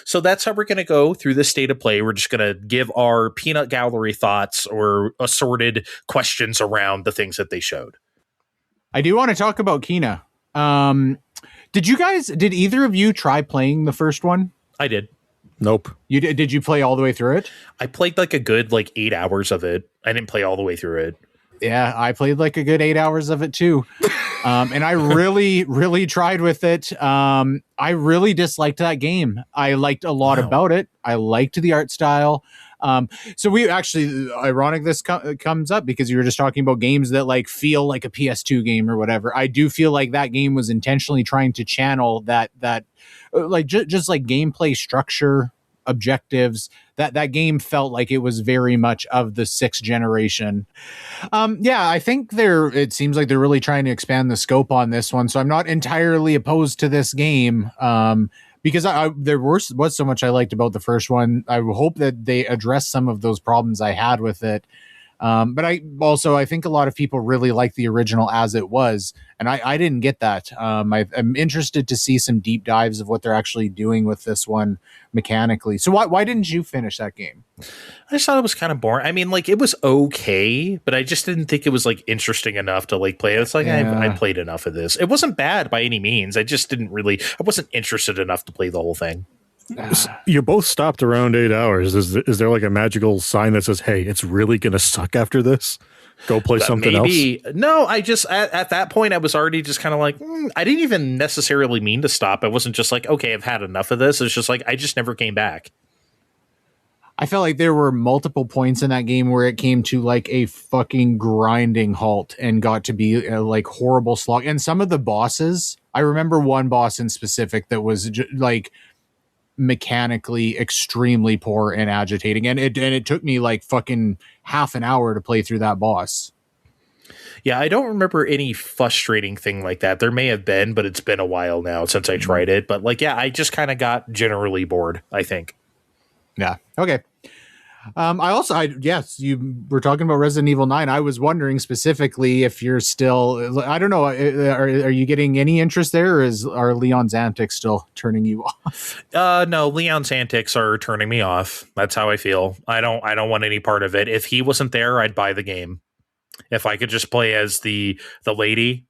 So that's how we're going to go through this state of play. We're just going to give our peanut gallery thoughts or assorted questions around the things that they showed. I do want to talk about Kina. Did either of you try playing the first one? I did. Nope. You did you play all the way through it? I played like a good 8 hours of it. I didn't play all the way through it. Yeah, I played like a good 8 hours of it too. And I really, really tried with it. I really disliked that game. I liked a lot about it. I liked the art style. So we actually, ironic this comes up because you were just talking about games that like feel like a PS2 game or whatever. I do feel like that game was intentionally trying to channel that like just like gameplay structure, objectives. That game felt like it was very much of the 6th generation. Yeah, I think it seems like they're really trying to expand the scope on this one. So I'm not entirely opposed to this game. Because there was so much I liked about the first one. I hope that they address some of those problems I had with it. But I think a lot of people really like the original as it was, and I didn't get that. I'm interested to see some deep dives of what they're actually doing with this one mechanically. So why didn't you finish that game? I just thought it was kind of boring. I mean, it was okay, but I just didn't think it was interesting enough to play. It's I played enough of this. It wasn't bad by any means. I just didn't really. I wasn't interested enough to play the whole thing. You both stopped around 8 hours. Is there a magical sign that says, "Hey, it's really gonna suck after this"? Go play something else. No, I just at that point I was already just kind of I didn't even necessarily mean to stop. I wasn't just okay, I've had enough of this. It's just I just never came back. I felt like there were multiple points in that game where it came to a fucking grinding halt and got to be horrible slog. And some of the bosses, I remember one boss in specific that was mechanically extremely poor and agitating, and it took me fucking half an hour to play through that boss. Yeah, I don't remember any frustrating thing like that. There may have been, but it's been a while now since I tried it. But I just kind of got generally bored, I think. Yeah. Okay. Yes, you were talking about Resident Evil 9. I was wondering specifically if you're still, I don't know, are you getting any interest there, or are Leon's antics still turning you off? No, Leon's antics are turning me off. That's how I feel. I don't want any part of it. If he wasn't there, I'd buy the game. If I could just play as the lady,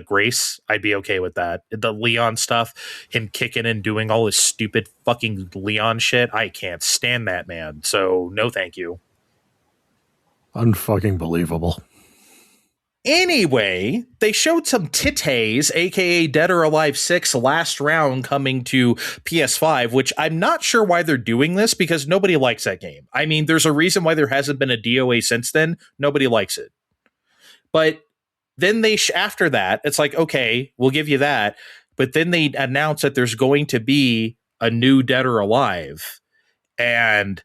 Grace, I'd be okay with that. The Leon stuff, him kicking and doing all his stupid fucking Leon shit, I can't stand that man. So no thank you. Unfucking believable. Anyway, they showed some titties, aka Dead or Alive 6 last round coming to PS5, which I'm not sure why they're doing this because nobody likes that game. I mean, there's a reason why there hasn't been a DOA since then. Nobody likes it. But then after that, it's okay, we'll give you that. But then they announce that there's going to be a new Dead or Alive. And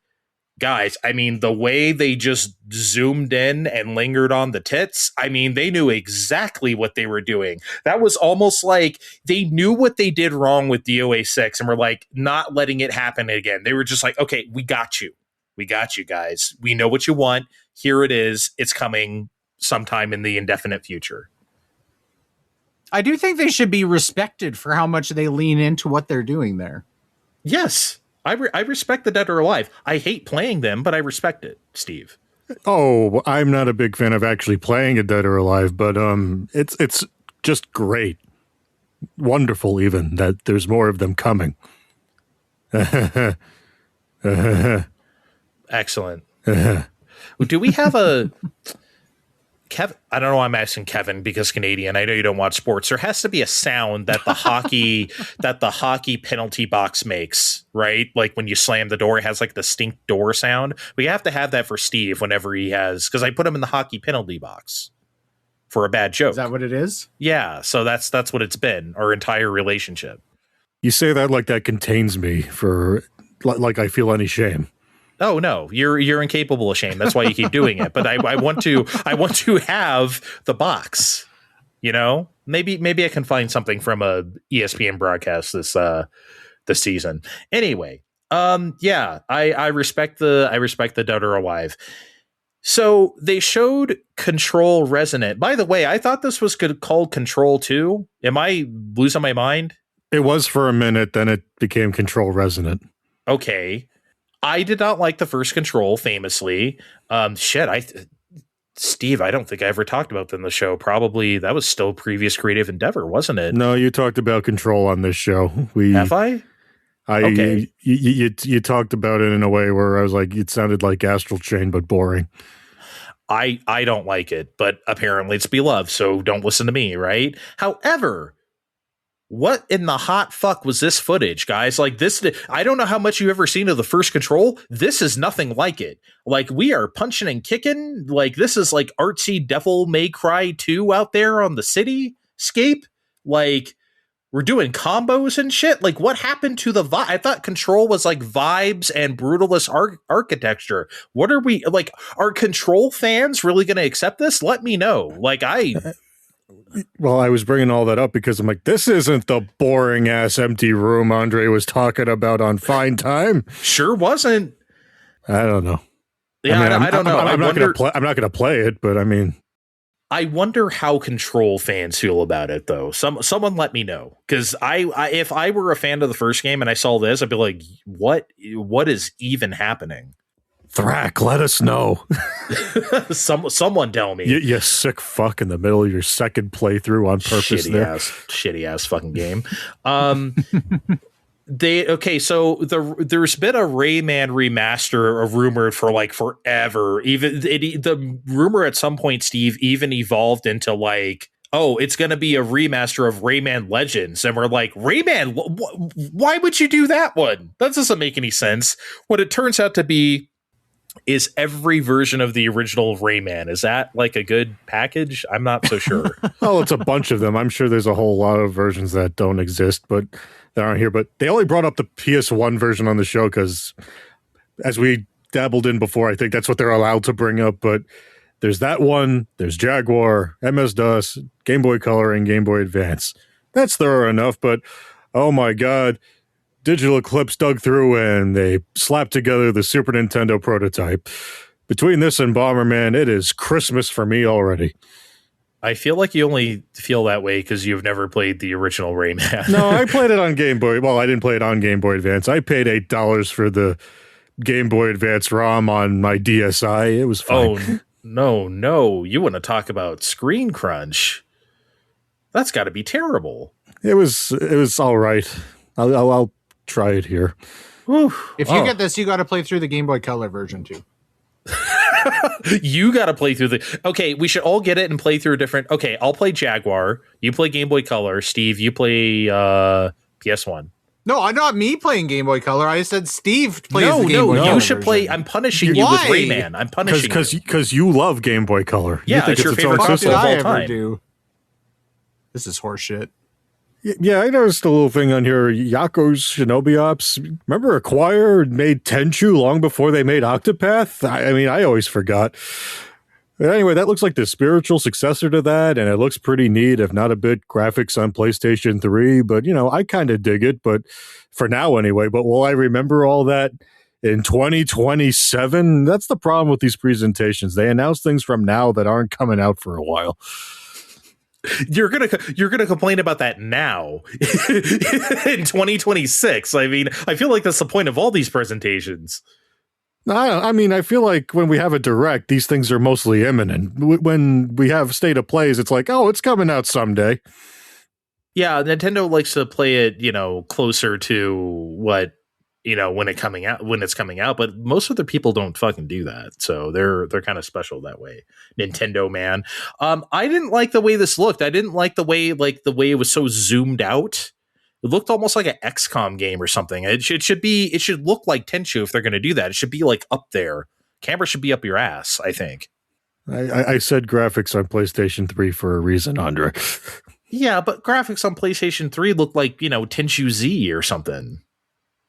guys, I mean, the way they just zoomed in and lingered on the tits, I mean, they knew exactly what they were doing. That was almost like they knew what they did wrong with DOA 6 and were not letting it happen again. They were just okay, we got you. We got you guys. We know what you want. Here it is. It's coming sometime in the indefinite future. I do think they should be respected for how much they lean into what they're doing there. Yes, I respect the Dead or Alive. I hate playing them, but I respect it, Steve. Oh, I'm not a big fan of actually playing a Dead or Alive, but it's just great. Wonderful even that there's more of them coming. Excellent. Do we have a Kevin? I don't know why I'm asking Kevin because Canadian. I know you don't watch sports. There has to be a sound that the hockey penalty box makes, right? When you slam the door, it has the stink door sound. We have to have that for Steve whenever he has, because I put him in the hockey penalty box for a bad joke. Is that what it is? Yeah. So that's what it's been our entire relationship. You say that that contains me for I feel any shame. Oh no, you're incapable of shame. That's why you keep doing it. But I want to have the box. Maybe I can find something from a ESPN broadcast this season. Anyway, I respect the Dead or Alive. So they showed Control Resonant. By the way, I thought this was called Control 2. Am I losing my mind? It was for a minute, then it became Control Resonant. Okay. I did not like the first Control, famously. Steve, I don't think I ever talked about that in the show. Probably that was still previous creative endeavor, wasn't it? No, you talked about Control on this show. Have I? Okay. You talked about it in a way where I was like, it sounded like Astral Chain, but boring. I don't like it, but apparently it's beloved, so don't listen to me, right? However, what in the hot fuck was this footage, guys? Like this, I don't know how much you've ever seen of the first Control. This is nothing like it. Like we are punching and kicking. Like this is like artsy Devil May Cry 2 out there on the cityscape. Like we're doing combos and shit. Like what happened to the vibe? I thought Control was like vibes and brutalist architecture. What are we like? Are Control fans really going to accept this? Let me know. Like Well, I was bringing all that up because I'm like, this isn't the boring ass empty room Andre was talking about on Fine Time. Sure wasn't. I don't know. Yeah, I don't know. I'm not going to play it, but I mean, I wonder how Control fans feel about it, though. Someone let me know, because if I were a fan of the first game and I saw this, I'd be like, what is even happening? Thrak, let us know. Someone tell me. You sick fuck in the middle of your second playthrough on purpose. Shitty ass fucking game. There's been a Rayman remaster rumored for like forever. Even the rumor at some point, Steve, even evolved into like, oh, it's going to be a remaster of Rayman Legends. And we're like, Rayman, why would you do that one? That doesn't make any sense. What it turns out to be is every version of the original Rayman. Is that like a good package? I'm not so sure. Well, it's a bunch of them. I'm sure there's a whole lot of versions that don't exist, but that aren't here. But they only brought up the PS1 version on the show because, as we dabbled in before, I think that's what they're allowed to bring up. But there's that one, there's Jaguar, MS-DOS, Game Boy Color, and Game Boy Advance. That's thorough enough, but oh my god, Digital Eclipse dug through and they slapped together the Super Nintendo prototype. Between this and Bomberman, it is Christmas for me already. I feel like you only feel that way because you've never played the original Rayman. No, I played it on Game Boy. Well, I didn't play it on Game Boy Advance. I paid $8 for the Game Boy Advance ROM on my DSi. It was fine. Oh, no. You want to talk about screen crunch. That's got to be terrible. It was all right. I'll try it here. Whew. If you get this, you got to play through the Game Boy Color version too. You got to play through the... Okay, we should all get it and play through a different... Okay, I'll play Jaguar. You play Game Boy Color. Steve, you play PS1. No, I'm not me playing Game Boy Color. I said Steve plays the Game Boy Color you should version. play... I'm punishing you with Rayman. I'm punishing you. Because you love Game Boy Color. Yeah, it's your favorite console of all time. This is horseshit. Yeah, I noticed a little thing on here. Yako's Shinobi Ops. Remember Acquire made Tenchu long before they made Octopath? I mean, I always forgot. But anyway, that looks like the spiritual successor to that, and it looks pretty neat, if not a bit graphics on PlayStation 3. But, you know, I kind of dig it, but for now anyway. But will I remember all that in 2027? That's the problem with these presentations. They announce things from now that aren't coming out for a while. You're gonna complain about that now in 2026. I mean, I feel like that's the point of all these presentations. I mean, I feel like when we have a direct, these things are mostly imminent. When we have state of plays, it's like, oh, it's coming out someday. Yeah, Nintendo likes to play it, you know, closer to what, you know, when it's coming out, but most other people don't fucking do that. So they're kind of special that way. Nintendo, man. I didn't like the way this looked. I didn't like the way it was so zoomed out. It looked almost like an XCOM game or something. It should look like Tenchu if they're going to do that. It should be like up there. Camera should be up your ass, I think. I said graphics on PlayStation 3 for a reason, Andre. Yeah, but graphics on PlayStation 3 look like, you know, Tenchu Z or something.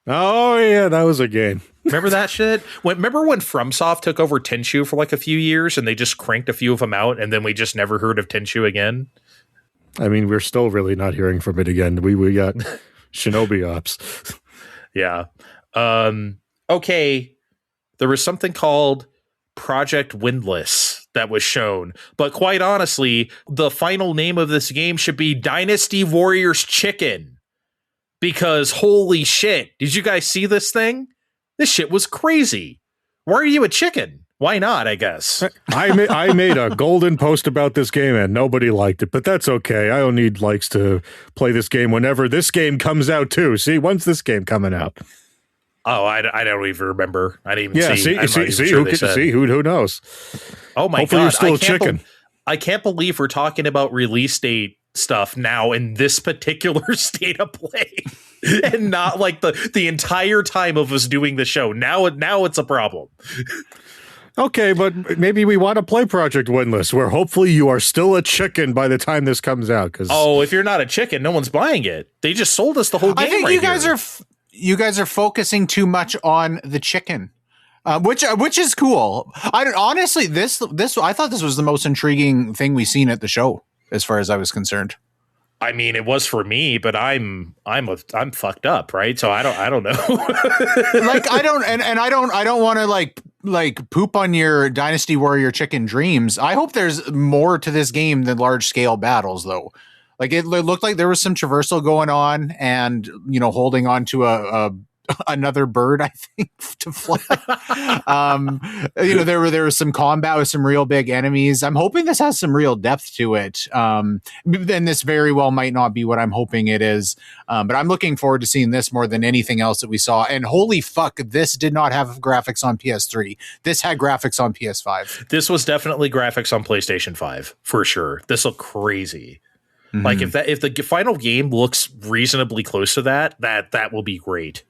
Oh, yeah, that was a game. Remember that shit? Remember when FromSoft took over Tenchu for like a few years and they just cranked a few of them out and then we just never heard of Tenchu again? I mean, we're still really not hearing from it again. We got Shinobi Ops. Yeah. Okay. There was something called Project Windless that was shown. But quite honestly, the final name of this game should be Dynasty Warriors Chicken. Because holy shit, did you guys see this thing? This shit was crazy. Why are you a chicken? Why not, I guess? I made a golden post about this game and nobody liked it, but that's okay. I don't need likes to play this game whenever this game comes out too. See, when's this game coming out? Oh, I don't even remember. I didn't even see. Who knows? Oh my Hopefully God. you're still a chicken. I can't believe we're talking about release date stuff now in this particular state of play and not like the entire time of us doing the show. Now it's a problem. Okay, but maybe we want to play Project Windless, where hopefully you are still a chicken by the time this comes out. Oh, if you're not a chicken, no one's buying it. They just sold us the whole game. I think right you guys are focusing too much on the chicken, which is cool. Honestly, this I thought this was the most intriguing thing we've seen at the show, as far as I was concerned. I mean, it was for me, but I'm fucked up, right? So I don't know. Like I don't want to like poop on your Dynasty Warrior chicken dreams. I hope there's more to this game than large scale battles, though. Like it looked like there was some traversal going on, and holding on to a another bird, I think, to fly. There was some combat with some real big enemies. I'm hoping this has some real depth to it. And this very well might not be what I'm hoping it is. But I'm looking forward to seeing this more than anything else that we saw. And holy fuck, this did not have graphics on PS3. This had graphics on PS5. This was definitely graphics on PlayStation 5 for sure. This looked crazy. Mm-hmm. Like if the final game looks reasonably close to that will be great.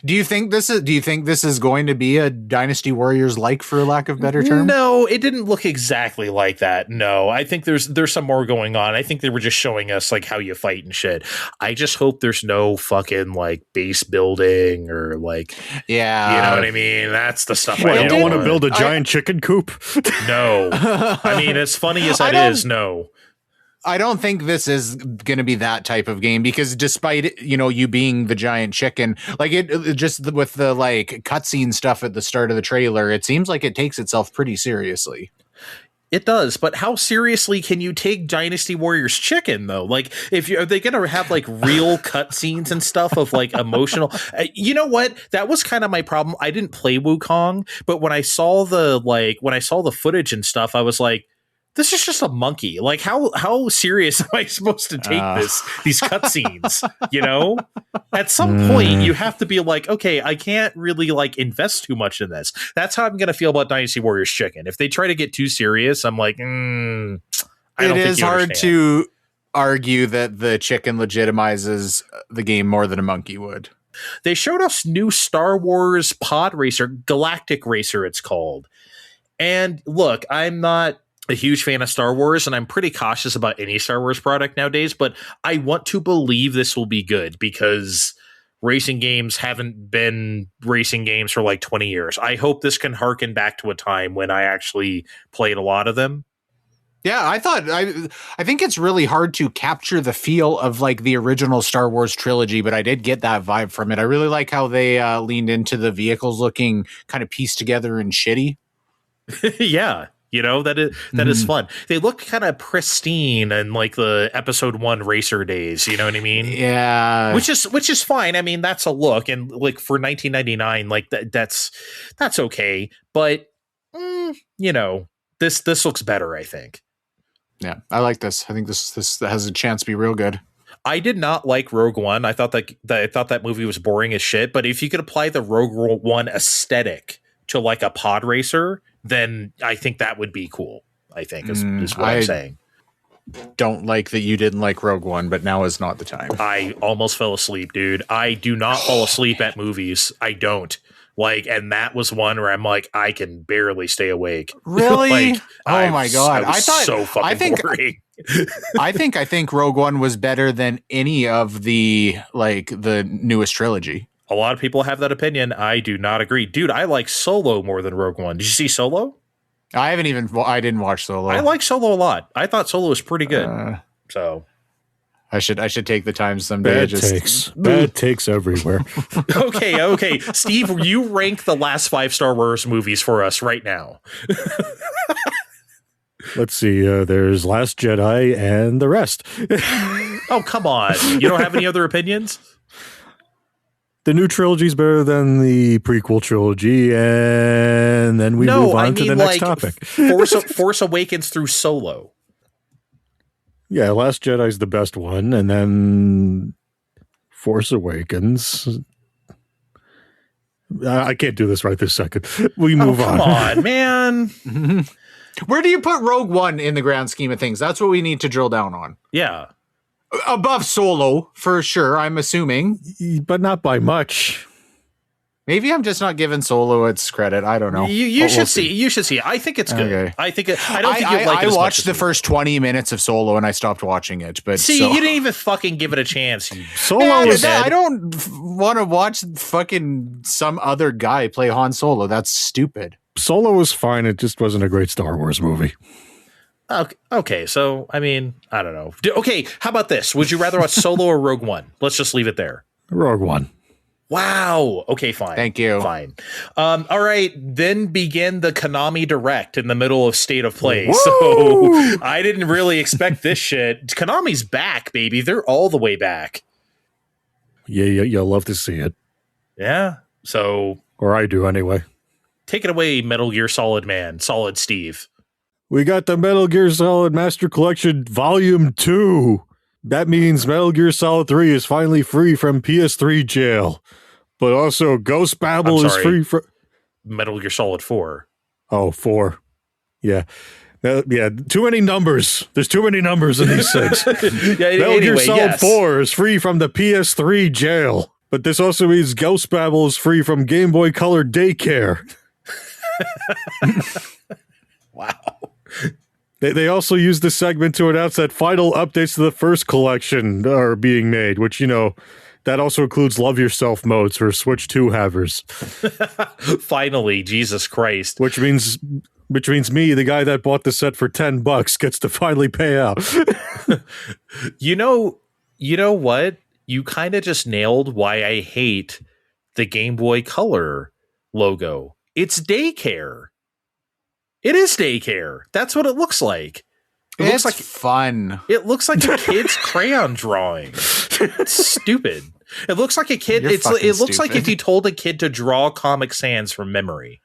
Do you think this is going to be a Dynasty Warriors like, for lack of better term? No, it didn't look exactly like that. No, I think there's some more going on. I think they were just showing us like how you fight and shit. I just hope there's no fucking like base building or like, yeah, you know what I mean? That's the stuff. I don't want to build a giant chicken coop. No, I mean, as funny as that is, no. I don't think this is going to be that type of game, because despite, you being the giant chicken, like it just with the like cutscene stuff at the start of the trailer, it seems like it takes itself pretty seriously. It does, but how seriously can you take Dynasty Warriors Chicken though? Like, are they going to have like real cutscenes and stuff of like emotional? You know what? That was kind of my problem. I didn't play Wukong, but when I saw the footage and stuff, I was like, this is just a monkey. Like, how serious am I supposed to take these cutscenes? At some point you have to be like, okay, I can't really like invest too much in this. That's how I'm going to feel about Dynasty Warriors Chicken. If they try to get too serious, I'm like, I don't think it is hard to argue that the chicken legitimizes the game more than a monkey would. They showed us new Star Wars pod racer, Galactic Racer, it's called. And look, I'm not a huge fan of Star Wars, and I'm pretty cautious about any Star Wars product nowadays, but I want to believe this will be good because racing games haven't been racing games for like 20 years. I hope this can harken back to a time when I actually played a lot of them. Yeah, I think it's really hard to capture the feel of like the original Star Wars trilogy, but I did get that vibe from it. I really like how they leaned into the vehicles looking kind of pieced together and shitty. Yeah. That is fun. They look kind of pristine and like the episode 1 racer days. You know what I mean? Yeah. Which is fine. I mean, that's a look, and like for 1999, like that's okay. But this looks better, I think. Yeah, I like this. I think this has a chance to be real good. I did not like Rogue One. I thought that movie was boring as shit. But if you could apply the Rogue One aesthetic to like a pod racer, then I think that would be cool. I think is what I'm saying. Don't like that you didn't like Rogue One, but now is not the time. I almost fell asleep, dude. I do not fall asleep at movies. I don't. Like, and that was one where I'm like, I can barely stay awake. Really? Like, oh my God. I thought so fucking boring. I think Rogue One was better than any of the newest trilogy. A lot of people have that opinion. I do not agree. Dude, I like Solo more than Rogue One. Did you see Solo? I didn't watch Solo. I like Solo a lot. I thought Solo was pretty good. So I should take the time someday. Bad takes everywhere. Okay. Steve, you rank the last 5 Star Wars movies for us right now. Let's see. There's Last Jedi and the rest. Oh, come on. You don't have any other opinions? the new trilogy is better than the prequel trilogy, and then we move on to the next topic. Force Awakens through Solo. Yeah, Last Jedi's the best one, and then Force Awakens. I can't do this right this second. We move on. Come on, man. Where do you put Rogue One in the grand scheme of things? That's what we need to drill down on. Yeah. Above Solo, for sure, I'm assuming. But not by much. Maybe I'm just not giving Solo its credit. I don't know. You should see. You should see. I think it's good. Okay. I think I don't think you'll like it as much watched as the me. first 20 minutes of Solo and I stopped watching it. But See, you didn't even fucking give it a chance. I don't want to watch fucking some other guy play Han Solo. That's stupid. Solo was fine. It just wasn't a great Star Wars movie. Okay, so, I mean, I don't know. Okay, how about this? Would you rather watch Solo or Rogue One? Let's just leave it there. Rogue One. Wow. Okay, fine. Thank you. Fine. All right, then begin the Konami Direct in the middle of State of Play. Woo! So I didn't really expect this shit. Konami's back, baby. They're all the way back. Yeah, you'll love to see it. Yeah, so... Or I do, anyway. Take it away, Metal Gear Solid Man. Solid Steve. We got the Metal Gear Solid Master Collection Volume 2. That means Metal Gear Solid 3 is finally free from PS3 jail. But also Ghost Babel is free from... Metal Gear Solid 4. Oh, 4. Yeah. Yeah, too many numbers. There's too many numbers in these things. Metal Gear Solid 4 is free from the PS3 jail. But this also means Ghost Babel is free from Game Boy Color Daycare. Wow. They also used this segment to announce that final updates to the first collection are being made, which, you know, that also includes Love Yourself modes for Switch 2 havers. Finally, Jesus Christ. Which means me, the guy that bought the set for $10, gets to finally pay out. You know what? You kind of just nailed why I hate the Game Boy Color logo. It's Daycare. It is Daycare. That's what it looks like. It looks like fun. It looks like a kid's crayon drawing. It's stupid. It looks like a kid. It looks like if you told a kid to draw Comic Sans from memory.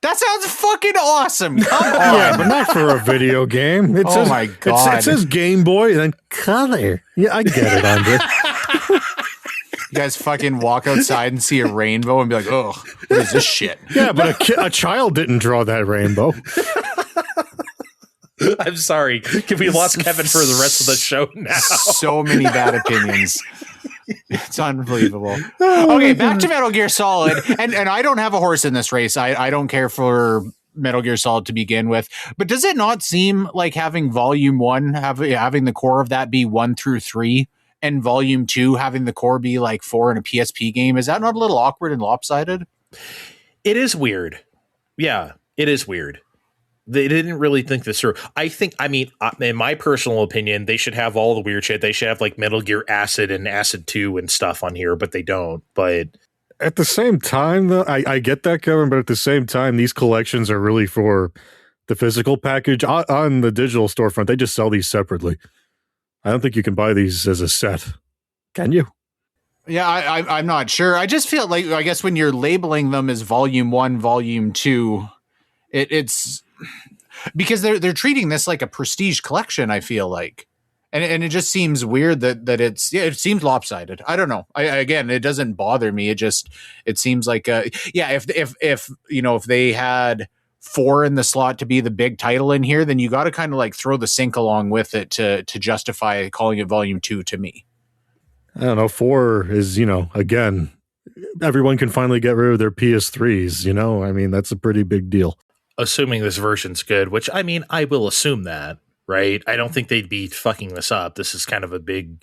That sounds fucking awesome. Come on. Yeah, but not for a video game. My God. It says Game Boy and then color. Yeah, I get it, Andre. You guys fucking walk outside and see a rainbow and be like, oh, what is this shit? Yeah, but a child didn't draw that rainbow. I'm sorry. We lost Kevin for the rest of the show now. So many bad opinions. It's unbelievable. Okay, back to Metal Gear Solid. And I don't have a horse in this race. I don't care for Metal Gear Solid to begin with. But does it not seem like having Volume 1, having the core of that be 1 through 3, and Volume 2 having the core be like 4 in a PSP game, is that not a little awkward and lopsided? It is weird. Yeah, it is weird. They didn't really think this through. I mean, in my personal opinion, they should have all the weird shit. They should have like Metal Gear Acid and Acid 2 and stuff on here, but they don't. But at the same time, though, I get that, Kevin, but at the same time, these collections are really for the physical package. On the digital storefront, they just sell these separately. I don't think you can buy these as a set. Can you? Yeah, I'm not sure. I just feel like, I guess when you're labeling them as Volume 1, Volume 2, it's because they're treating this like a prestige collection, I feel like. And it just seems weird that it seems lopsided. I don't know. Again, it doesn't bother me. It seems like if they had 4 in the slot to be the big title in here, then you got to kind of like throw the sink along with it to justify calling it Volume 2 to me. I don't know. 4 is, again, everyone can finally get rid of their PS3s, I mean, that's a pretty big deal. Assuming this version's good, which I mean, I will assume that, right? I don't think they'd be fucking this up. This is kind of a big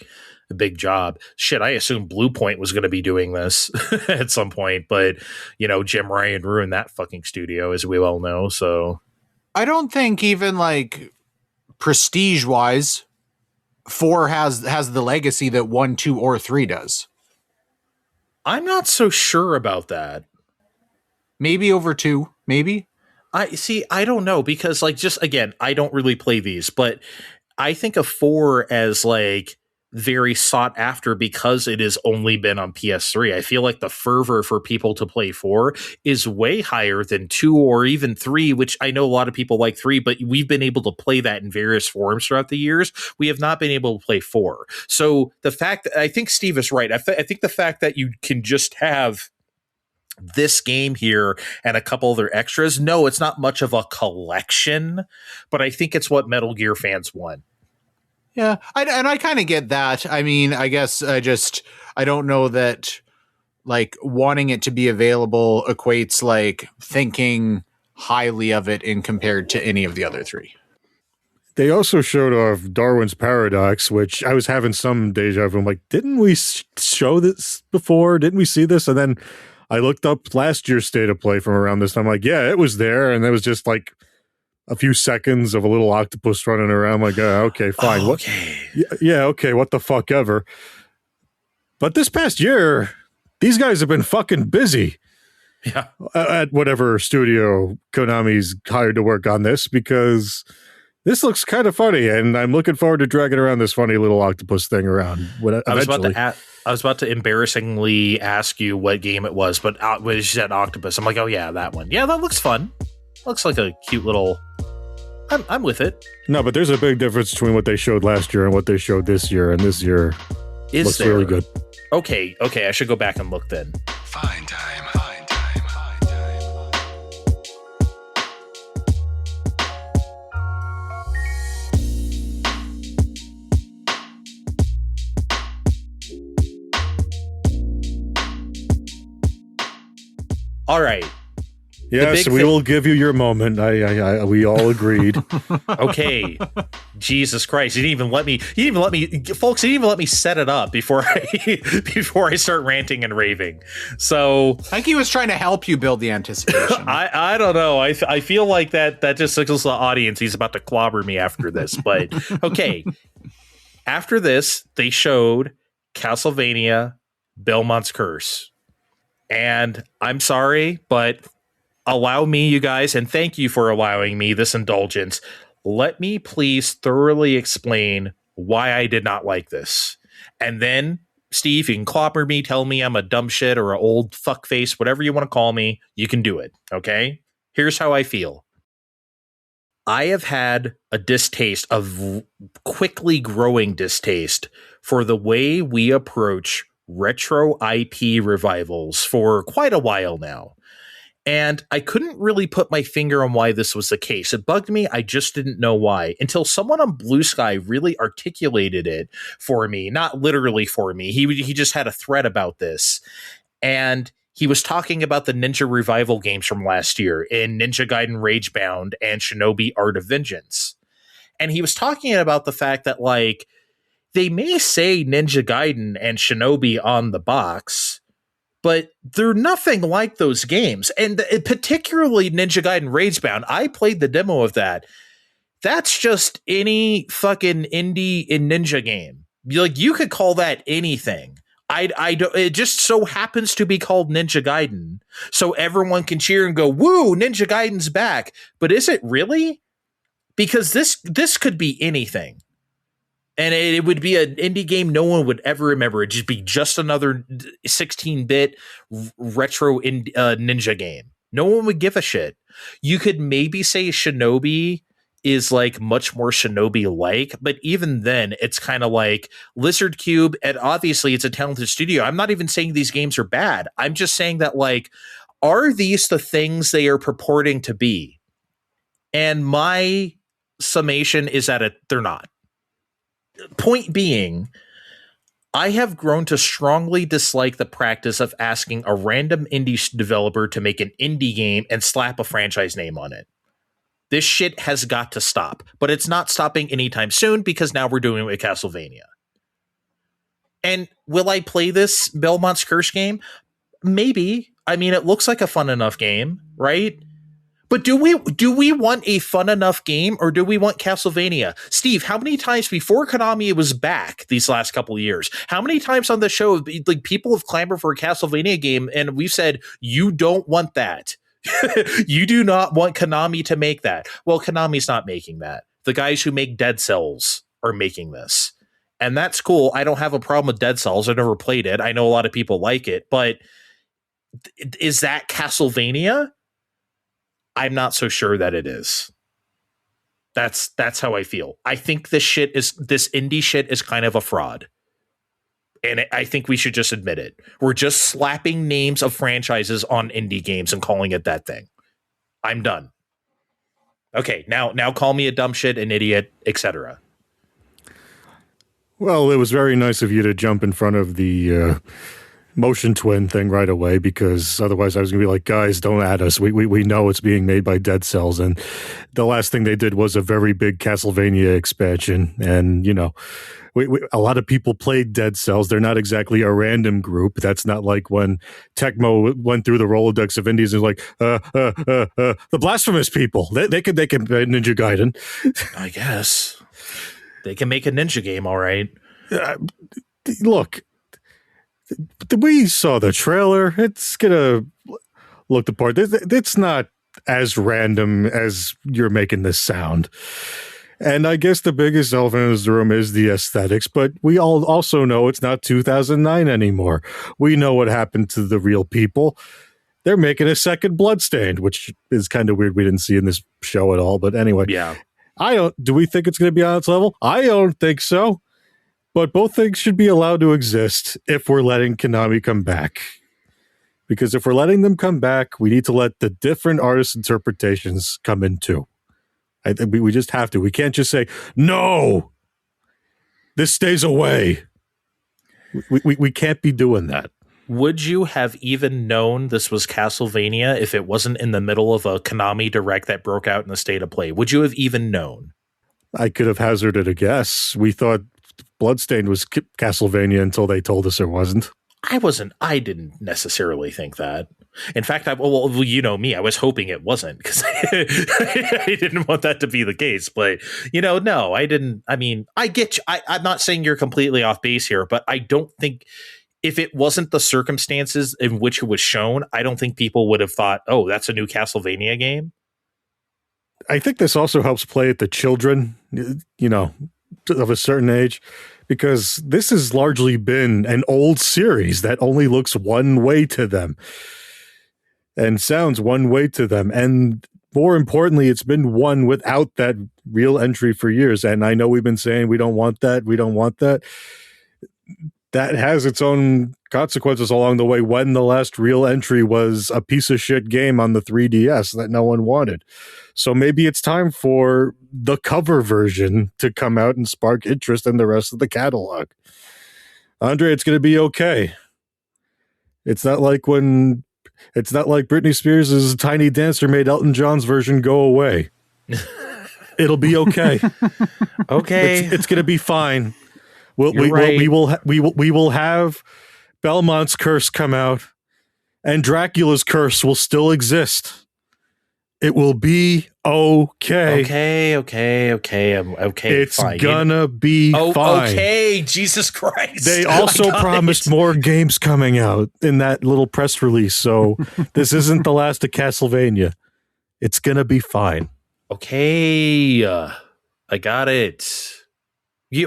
job. Shit, I assumed Blue Point was going to be doing this at some point, but Jim Ryan ruined that fucking studio, as we all know. So I don't think even like prestige wise, 4 has the legacy that 1, 2, or 3 does. I'm not so sure about that. Maybe over 2, maybe. I don't know, because like, just again, I don't really play these, but I think of 4 as like very sought after because it has only been on PS3. I feel like the fervor for people to play 4 is way higher than 2 or even 3, which I know a lot of people like 3, but we've been able to play that in various forms throughout the years. We have not been able to play 4. So the fact that I think Steve is right. I think the fact that you can just have this game here and a couple other extras, no, it's not much of a collection, but I think it's what Metal Gear fans want. Yeah, I kind of get that. I mean, I guess I don't know that like wanting it to be available equates like thinking highly of it in compared to any of the other 3. They also showed off Darwin's Paradox, which I was having some deja vu. I'm like, didn't we show this before? Didn't we see this? And then I looked up last year's State of Play from around this time. I'm like, yeah, it was there. And it was just like a few seconds of a little octopus running around. I'm like, okay, fine. Oh, okay. Yeah, okay, what the fuck ever. But this past year, these guys have been fucking busy. Yeah. At whatever studio Konami's hired to work on this, because this looks kind of funny, and I'm looking forward to dragging around this funny little octopus thing around. I was about to embarrassingly ask you what game it was, but when you said octopus, I'm like, oh yeah, that one. Yeah, that looks fun. Looks like a cute little. I'm with it. No, but there's a big difference between what they showed last year and what they showed this year, and this year looks really good. Okay, I should go back and look then. Fine time. All right. Yes, we will give you your moment. We all agreed. Okay. Jesus Christ. You didn't even let me, folks, you didn't even let me set it up before I start ranting and raving. So I think he was trying to help you build the anticipation. I don't know. I feel like that just signals the audience he's about to clobber me after this, but okay. After this, they showed Castlevania Belmont's Curse. And I'm sorry, but allow me, you guys, and thank you for allowing me this indulgence. Let me please thoroughly explain why I did not like this. And then, Steve, you can clobber me, tell me I'm a dumb shit or an old fuckface, whatever you want to call me, you can do it, okay? Here's how I feel. I have had a distaste, of quickly growing distaste, for the way we approach retro IP revivals for quite a while now. And I couldn't really put my finger on why this was the case. It bugged me. I just didn't know why until someone on Blue Sky really articulated it for me. Not literally for me. He just had a thread about this. And he was talking about the Ninja revival games from last year in Ninja Gaiden Ragebound and Shinobi Art of Vengeance. And he was talking about the fact that, like, they may say Ninja Gaiden and Shinobi on the box, but they're nothing like those games. And particularly Ninja Gaiden Ragebound, I played the demo of that. That's just any fucking indie in ninja game. Like, you could call that anything. I don't, it just so happens to be called Ninja Gaiden, so everyone can cheer and go, woo, Ninja Gaiden's back. But is it really? Because this could be anything. And it would be an indie game no one would ever remember. It'd just be just another 16-bit retro ninja game. No one would give a shit. You could maybe say Shinobi is like much more Shinobi-like, but even then, it's kind of like Lizard Cube, and obviously it's a talented studio. I'm not even saying these games are bad. I'm just saying that, like, are these the things they are purporting to be? And my summation is that they're not. Point being, I have grown to strongly dislike the practice of asking a random indie developer to make an indie game and slap a franchise name on it. This shit has got to stop, but it's not stopping anytime soon because now we're doing it with Castlevania. And will I play this Belmont's Curse game? Maybe. I mean, it looks like a fun enough game, right? But do we want a fun enough game, or do we want Castlevania? Steve, how many times before Konami was back these last couple of years, how many times on the show, like, people have clamored for a Castlevania game, and we've said, you don't want that. You do not want Konami to make that. Well, Konami's not making that. The guys who make Dead Cells are making this. And that's cool. I don't have a problem with Dead Cells. I've never played it. I know a lot of people like it, but is that Castlevania? I'm not so sure that it is. That's how I feel. I think this indie shit is kind of a fraud. And I think we should just admit it. We're just slapping names of franchises on indie games and calling it that thing. I'm done. Okay, now call me a dumb shit, an idiot, etc. Well, it was very nice of you to jump in front of the motion twin thing right away, because otherwise I was going to be like, guys, don't add us. We know it's being made by Dead Cells. And the last thing they did was a very big Castlevania expansion. And, a lot of people played Dead Cells. They're not exactly a random group. That's not like when Tecmo went through the Rolodex of indies and was like, the blasphemous people. They could Ninja Gaiden. I guess. They can make a ninja game, all right. Look, we saw the trailer. It's gonna look the part. It's not as random as you're making this sound. And I guess the biggest elephant in the room is the aesthetics, but we all also know it's not 2009 anymore. We know what happened to the real people. They're making a second Bloodstained, which is kind of weird. We didn't see in this show at all, but anyway. Yeah. Do we think it's going to be on its level? I don't think so. But both things should be allowed to exist if we're letting Konami come back. Because if we're letting them come back, we need to let the different artists' interpretations come in too. I think we just have to. We can't just say, no, this stays away. We can't be doing that. Would you have even known this was Castlevania if it wasn't in the middle of a Konami Direct that broke out in the State of Play? Would you have even known? I could have hazarded a guess. We thought Bloodstained was Castlevania until they told us it wasn't. I didn't necessarily think that. In fact, well, you know me, I was hoping it wasn't because I didn't want that to be the case. But, no, I didn't. I mean, I get you. I'm not saying you're completely off base here, but I don't think if it wasn't the circumstances in which it was shown, I don't think people would have thought, oh, that's a new Castlevania game. I think this also helps play at the children, of a certain age, because this has largely been an old series that only looks one way to them and sounds one way to them. And more importantly, it's been one without that real entry for years. And I know we've been saying we don't want that. We don't want that. That has its own consequences along the way when the last real entry was a piece of shit game on the 3DS that no one wanted. So maybe it's time for the cover version to come out and spark interest in the rest of the catalog. Andre, it's going to be okay. It's not like Britney Spears' Tiny Dancer made Elton John's version go away. It'll be okay. Okay. It's going to be fine. We will have Belmont's curse come out, and Dracula's curse will still exist. It will be okay. Okay. I'm okay. It's fine. gonna be fine. Okay, Jesus Christ. They also promised more games coming out in that little press release, so this isn't the last of Castlevania. It's gonna be fine. Okay, I got it.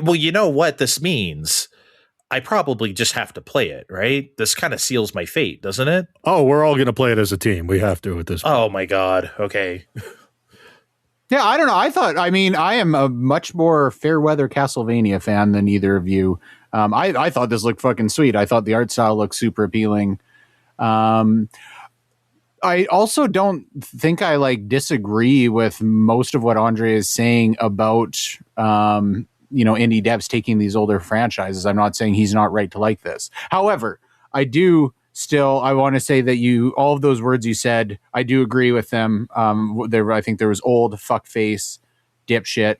Well, you know what this means? I probably just have to play it, right? This kind of seals my fate, doesn't it? Oh, we're all going to play it as a team. We have to at this point. Oh, my God. Okay. Yeah, I don't know. I am a much more fair weather Castlevania fan than either of you. I thought this looked fucking sweet. I thought the art style looked super appealing. I also don't think I disagree with most of what Andre is saying about indie devs taking these older franchises. I'm not saying he's not right to like this. However, I want to say that all of those words you said, I do agree with them. I think there was old, fuckface, dipshit,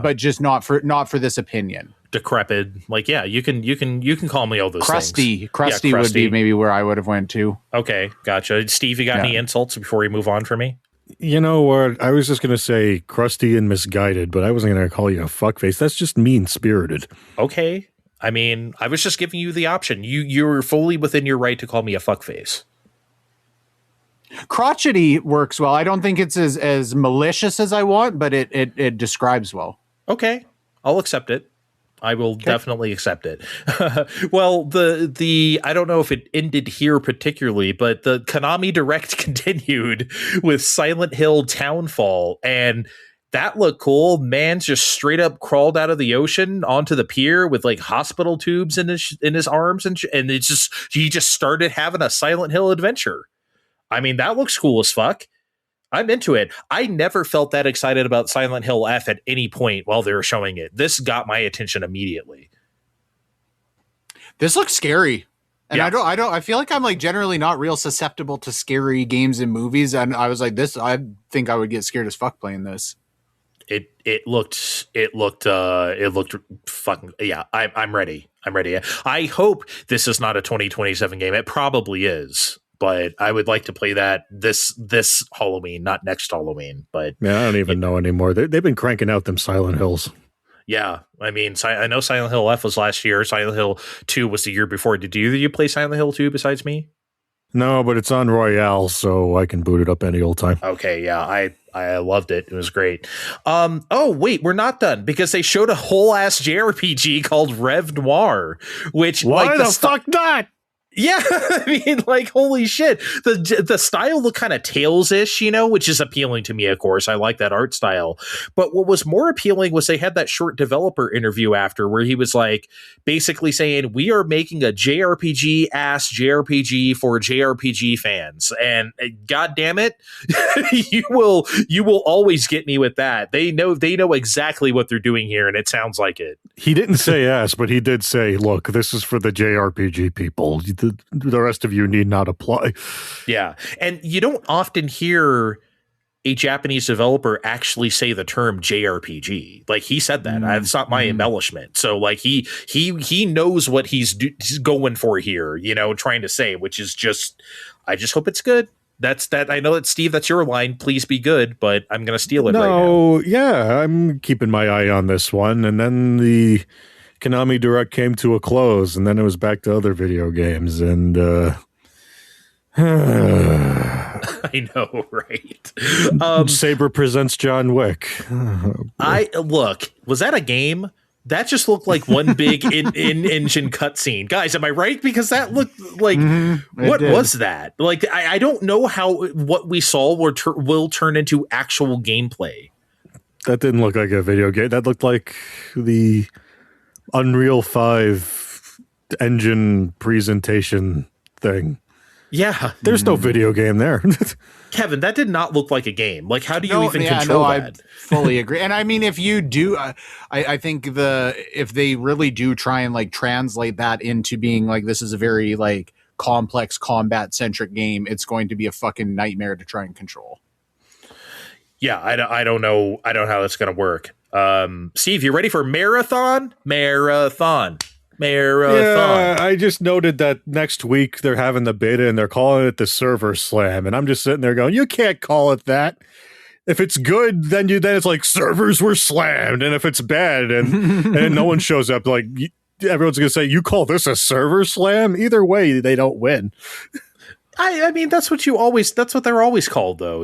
but just not for this opinion. Decrepit. You can call me all those crusty. things. Crusty would be maybe where I would have went to. Okay, gotcha. Steve, you got any insults before we move on for me? You know what? I was just going to say crusty and misguided, but I wasn't going to call you a fuckface. That's just mean-spirited. Okay. I mean, I was just giving you the option. You're fully within your right to call me a fuckface. Crotchety works well. I don't think it's as malicious as I want, but it describes well. Okay. I'll accept it. I will definitely accept it. Well, the I don't know if it ended here particularly, but the Konami Direct continued with Silent Hill Townfall, and that looked cool. Man just straight up crawled out of the ocean onto the pier with like hospital tubes in his arms, and he just started having a Silent Hill adventure. I mean, that looks cool as fuck. I'm into it. I never felt that excited about Silent Hill F at any point while they were showing it. This got my attention immediately. This looks scary. And Yeah. I feel like I'm like generally not real susceptible to scary games and movies. And I was like, I think I would get scared as fuck playing this. It looked fucking, yeah. I'm ready. I hope this is not a 2027 game. It probably is, but I would like to play that this Halloween, not next Halloween. But Yeah, I don't even know anymore. They've been cranking out them Silent Hills. yeah, I mean, I know Silent Hill F was last year. Silent Hill 2 was the year before. Did either of you play Silent Hill 2 besides me? No, but it's on Royale, so I can boot it up any old time. Okay, yeah, I loved it. It was great. Oh wait, we're not done because they showed a whole ass JRPG called Rev Noir, which Why like, the fuck not? Yeah, I mean, like, holy shit. The style looked kind of Tales-ish, you know, which is appealing to me, of course. I like that art style. But what was more appealing was they had that short developer interview after where he was like basically saying, we are making a JRPG-ass JRPG for JRPG fans. And God damn it, you will always get me with that. They know exactly what they're doing here, and it sounds like it. He didn't say ass, but he did say, look, this is for the JRPG people. The rest of you need not apply. Yeah. And you don't often hear a Japanese developer actually say the term JRPG. Like he said that. It's not my embellishment. So like he knows what he's going for here, you know, trying to say, which is just, I just hope it's good. That's that. I know that, Steve, that's your line. Please be good, but I'm going to steal it right now. No, yeah, I'm keeping my eye on this one. And then the Konami Direct came to a close, and then it was back to other video games. And I know, right? Saber presents John Wick. Was that a game? That just looked like one big in-engine cutscene. Guys, am I right? Because that looked like, what was that? Like, I don't know how what we saw will turn into actual gameplay. That didn't look like a video game. That looked like the Unreal 5 engine presentation thing. Yeah. There's no video game there. Kevin, that did not look like a game. Like, how do you even control that? I fully agree. And I mean, if you do, I think if they really do try and like translate that into being like, this is a very like complex combat centric game, it's going to be a fucking nightmare to try and control. Yeah, I don't know. I don't know how that's going to work. Steve, you ready for Marathon? Yeah, I just noted that next week they're having the beta and they're calling it the Server Slam, and I'm just sitting there going, you can't call it that. If it's good, then it's like servers were slammed, and if it's bad and no one shows up, like everyone's gonna say, you call this a server slam? Either way, they don't win. I mean, that's what they're always called, though.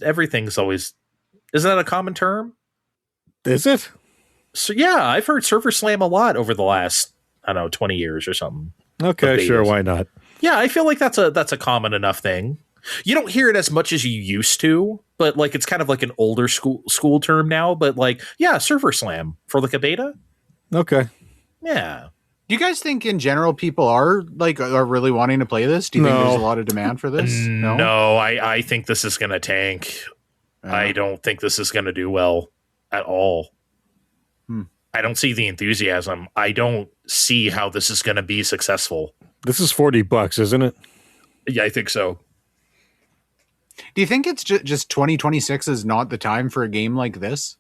Everything's always. Isn't that a common term? Is it? So yeah, I've heard server slam a lot over the last, I don't know, 20 years or something. Okay, sure, why not? Yeah, I feel like that's a common enough thing. You don't hear it as much as you used to, but like it's kind of like an older school term now. But like, yeah, server slam for like a beta. Okay. Yeah. Do you guys think in general people are really wanting to play this? Do you think there's a lot of demand for this? No, I think this is going to tank. I don't think this is going to do well at all. I don't see the enthusiasm. I don't see how this is going to be successful. This is $40, isn't it? Yeah, I think so. Do you think it's just 2026 is not the time for a game like this?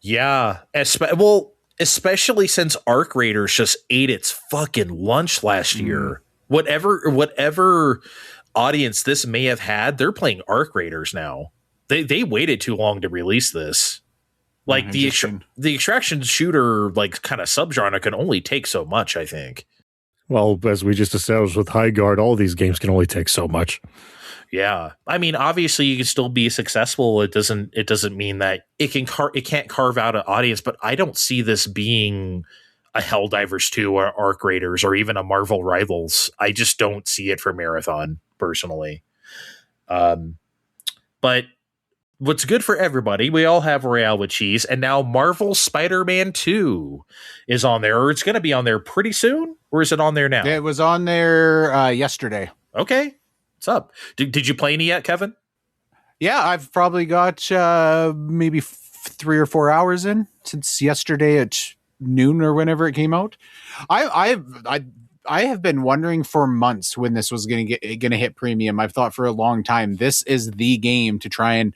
Yeah. Especially since Arc Raiders just ate its fucking lunch last year. Whatever audience this may have had, they're playing Arc Raiders now. They waited too long to release this. Like the extraction shooter, like kind of subgenre can only take so much, I think. Well, as we just established with High Guard, all these games can only take so much. Yeah, I mean, obviously, you can still be successful. It doesn't mean that it can't carve out an audience. But I don't see this being a Helldivers 2 or Arc Raiders or even a Marvel Rivals. I just don't see it for Marathon personally. But what's good for everybody, we all have Royale with Cheese, and now Marvel Spider-Man 2 is on there, or it's going to be on there pretty soon, or is it on there now? It was on there yesterday. Okay. What's up? Did you play any yet, Kevin? Yeah, I've probably got maybe 3 or 4 hours in since yesterday at noon or whenever it came out. I have been wondering for months when this was going to hit premium. I've thought for a long time this is the game to try and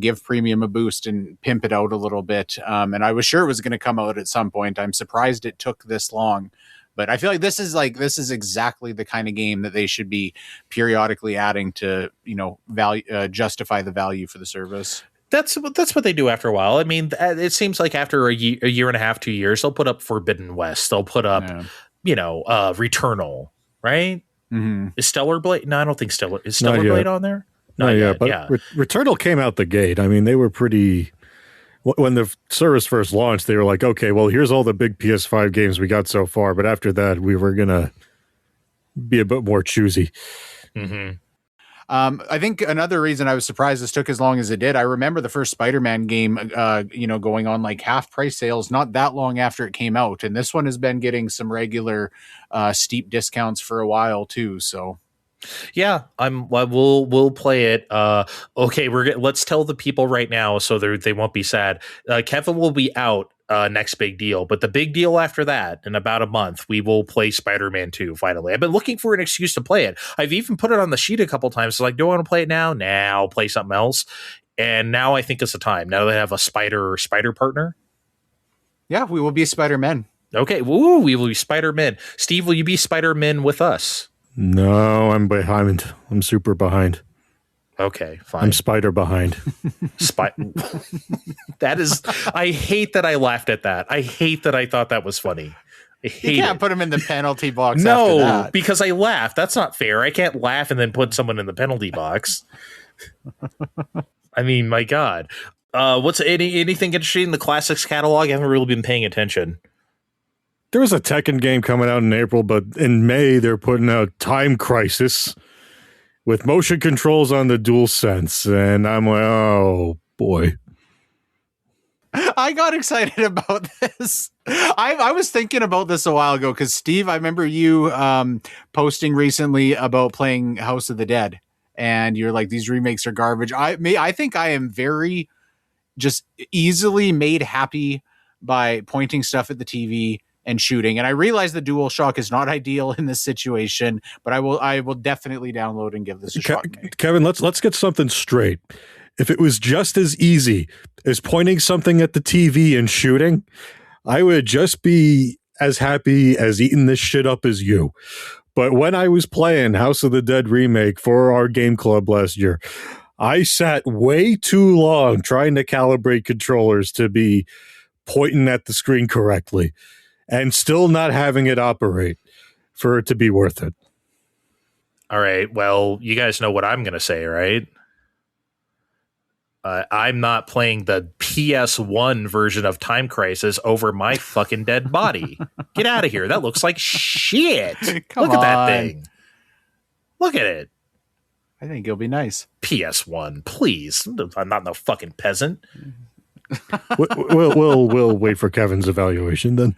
give premium a boost and pimp it out a little bit. And I was sure it was going to come out at some point. I'm surprised it took this long. But I feel like this is exactly the kind of game that they should be periodically adding to, value, justify the value for the service. That's what they do after a while. I mean, it seems like after a year and a half, 2 years, they'll put up Forbidden West. They'll put up, Returnal, right? Mm-hmm. Is Stellar Blade? No, I don't think Stellar Blade on there. Not yet, but yeah. Returnal came out the gate. I mean, they were pretty. When the service first launched, they were like, okay, well, here's all the big PS5 games we got so far. But after that, we were going to be a bit more choosy. Mm-hmm. I think another reason I was surprised this took as long as it did, I remember the first Spider-Man game, going on like half price sales not that long after it came out. And this one has been getting some regular steep discounts for a while too. So. Yeah, we'll play it. Okay, let's tell the people right now so they won't be sad. Kevin will be out next big deal, but the big deal after that, in about a month, we will play Spider-Man 2 finally. I've been looking for an excuse to play it. I've even put it on the sheet a couple times. So like, do I want to play it now? Now play something else. And now I think it's the time. Now they have a spider partner. Yeah, we will be Spider-Men. Okay, woo, we will be Spider-Men. Steve, will you be Spider-Man with us? No, I'm behind. I'm super behind. Okay, fine. I'm spider behind. That is. I hate that I laughed at that. I hate that I thought that was funny. I hate You can't it. put him in the penalty box. No, after that. because I laughed. That's not fair. I can't laugh and then put someone in the penalty box. I mean, my God. What's anything interesting in the classics catalog? I haven't really been paying attention. There was a Tekken game coming out in April, but in May they're putting out Time Crisis with motion controls on the DualSense, and I'm like, oh boy. I got excited about this. I was thinking about this a while ago because Steve, I remember you posting recently about playing House of the Dead, and you're like, these remakes are garbage. I think I am very just easily made happy by pointing stuff at the TV and shooting. And I realize the DualShock is not ideal in this situation, but I will definitely download and give this a shot. Kevin, let's get something straight. If it was just as easy as pointing something at the TV and shooting, I would just be as happy as eating this shit up as you. But when I was playing House of the Dead remake for our game club last year, I sat way too long trying to calibrate controllers to be pointing at the screen correctly and still not having it operate for it to be worth it. All right. Well, you guys know what I'm going to say, right? I'm not playing the PS1 version of Time Crisis over my fucking dead body. Get out of here. That looks like shit. Look at that thing. Look at it. I think it'll be nice. PS1, please. I'm not no fucking peasant. We'll wait for Kevin's evaluation then.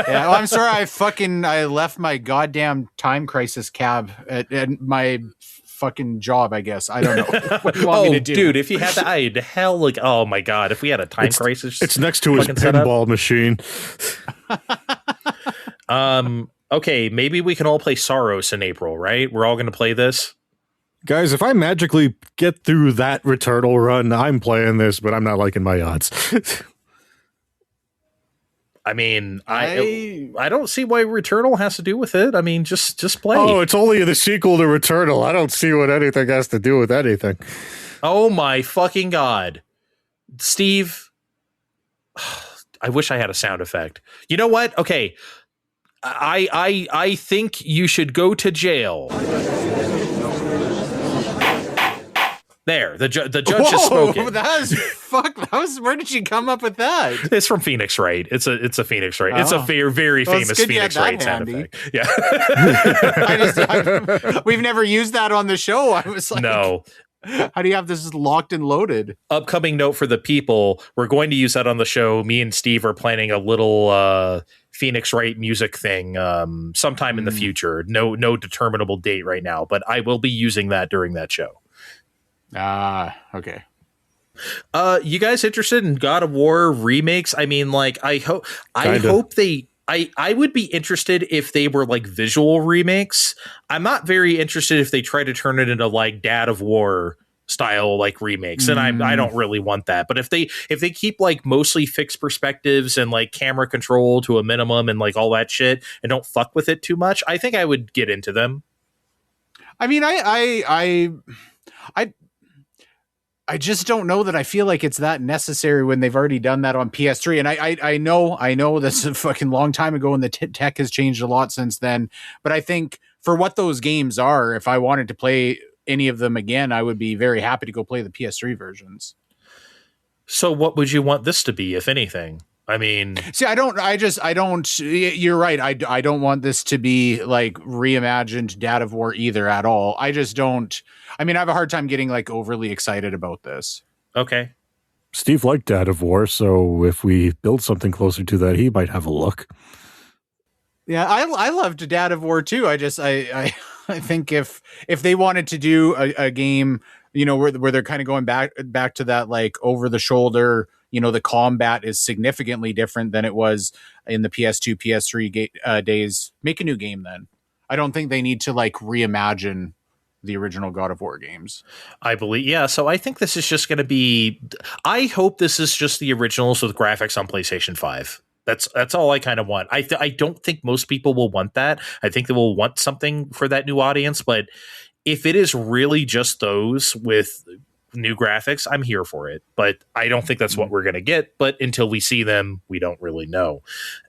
Yeah, well, I'm sorry. I left my goddamn Time Crisis cab at my fucking job. I guess I don't know. What do you want me to do, dude? If you had to, hell, like, oh my god, if we had a Time Crisis, it's next to his pinball machine. Okay, maybe we can all play Soros in April, right? We're all going to play this. Guys, if I magically get through that Returnal run, I'm playing this, but I'm not liking my odds. I mean, I don't see why Returnal has to do with it. I mean, just play. Oh, it's only the sequel to Returnal. I don't see what anything has to do with anything. Oh my fucking god. Steve, I wish I had a sound effect. You know what? Okay. I think you should go to jail. There, the judge has spoken. Where did you come up with that? It's from Phoenix Wright. It's a Phoenix Wright. It's a very famous Phoenix Wright sound effect. Yeah. We've never used that on the show. I was like, no. How do you have this locked and loaded? Upcoming note for the people: we're going to use that on the show. Me and Steve are planning a little Phoenix Wright music thing sometime in the future. No determinable date right now, but I will be using that during that show. Okay. You guys interested in God of War remakes? I mean, like, I hope they. I would be interested if they were like visual remakes. I'm not very interested if they try to turn it into like Dad of War style like remakes, and I don't really want that. But if they keep like mostly fixed perspectives and like camera control to a minimum and like all that shit, and don't fuck with it too much, I think I would get into them. I mean, I just don't know that I feel like it's that necessary when they've already done that on PS3. And I know this is a fucking long time ago and the tech has changed a lot since then. But I think for what those games are, if I wanted to play any of them again, I would be very happy to go play the PS3 versions. So what would you want this to be, if anything? I mean, see, you're right. I don't want this to be like reimagined Dad of War either at all. I have a hard time getting like overly excited about this. Okay. Steve liked Dad of War, so if we build something closer to that, he might have a look. Yeah, I loved Dad of War too. I think if they wanted to do a game, where they're kind of going back to that like over the shoulder, the combat is significantly different than it was in the PS2, PS3 days. Make a new game then. I don't think they need to like reimagine the original God of War games. I believe, yeah. So I think this is just going to be. I hope this is just the originals with graphics on PlayStation 5. That's all I kind of want. I don't think most people will want that. I think they will want something for that new audience. But if it is really just those with new graphics, I'm here for it. But I don't think that's what we're going to get. But until we see them, we don't really know.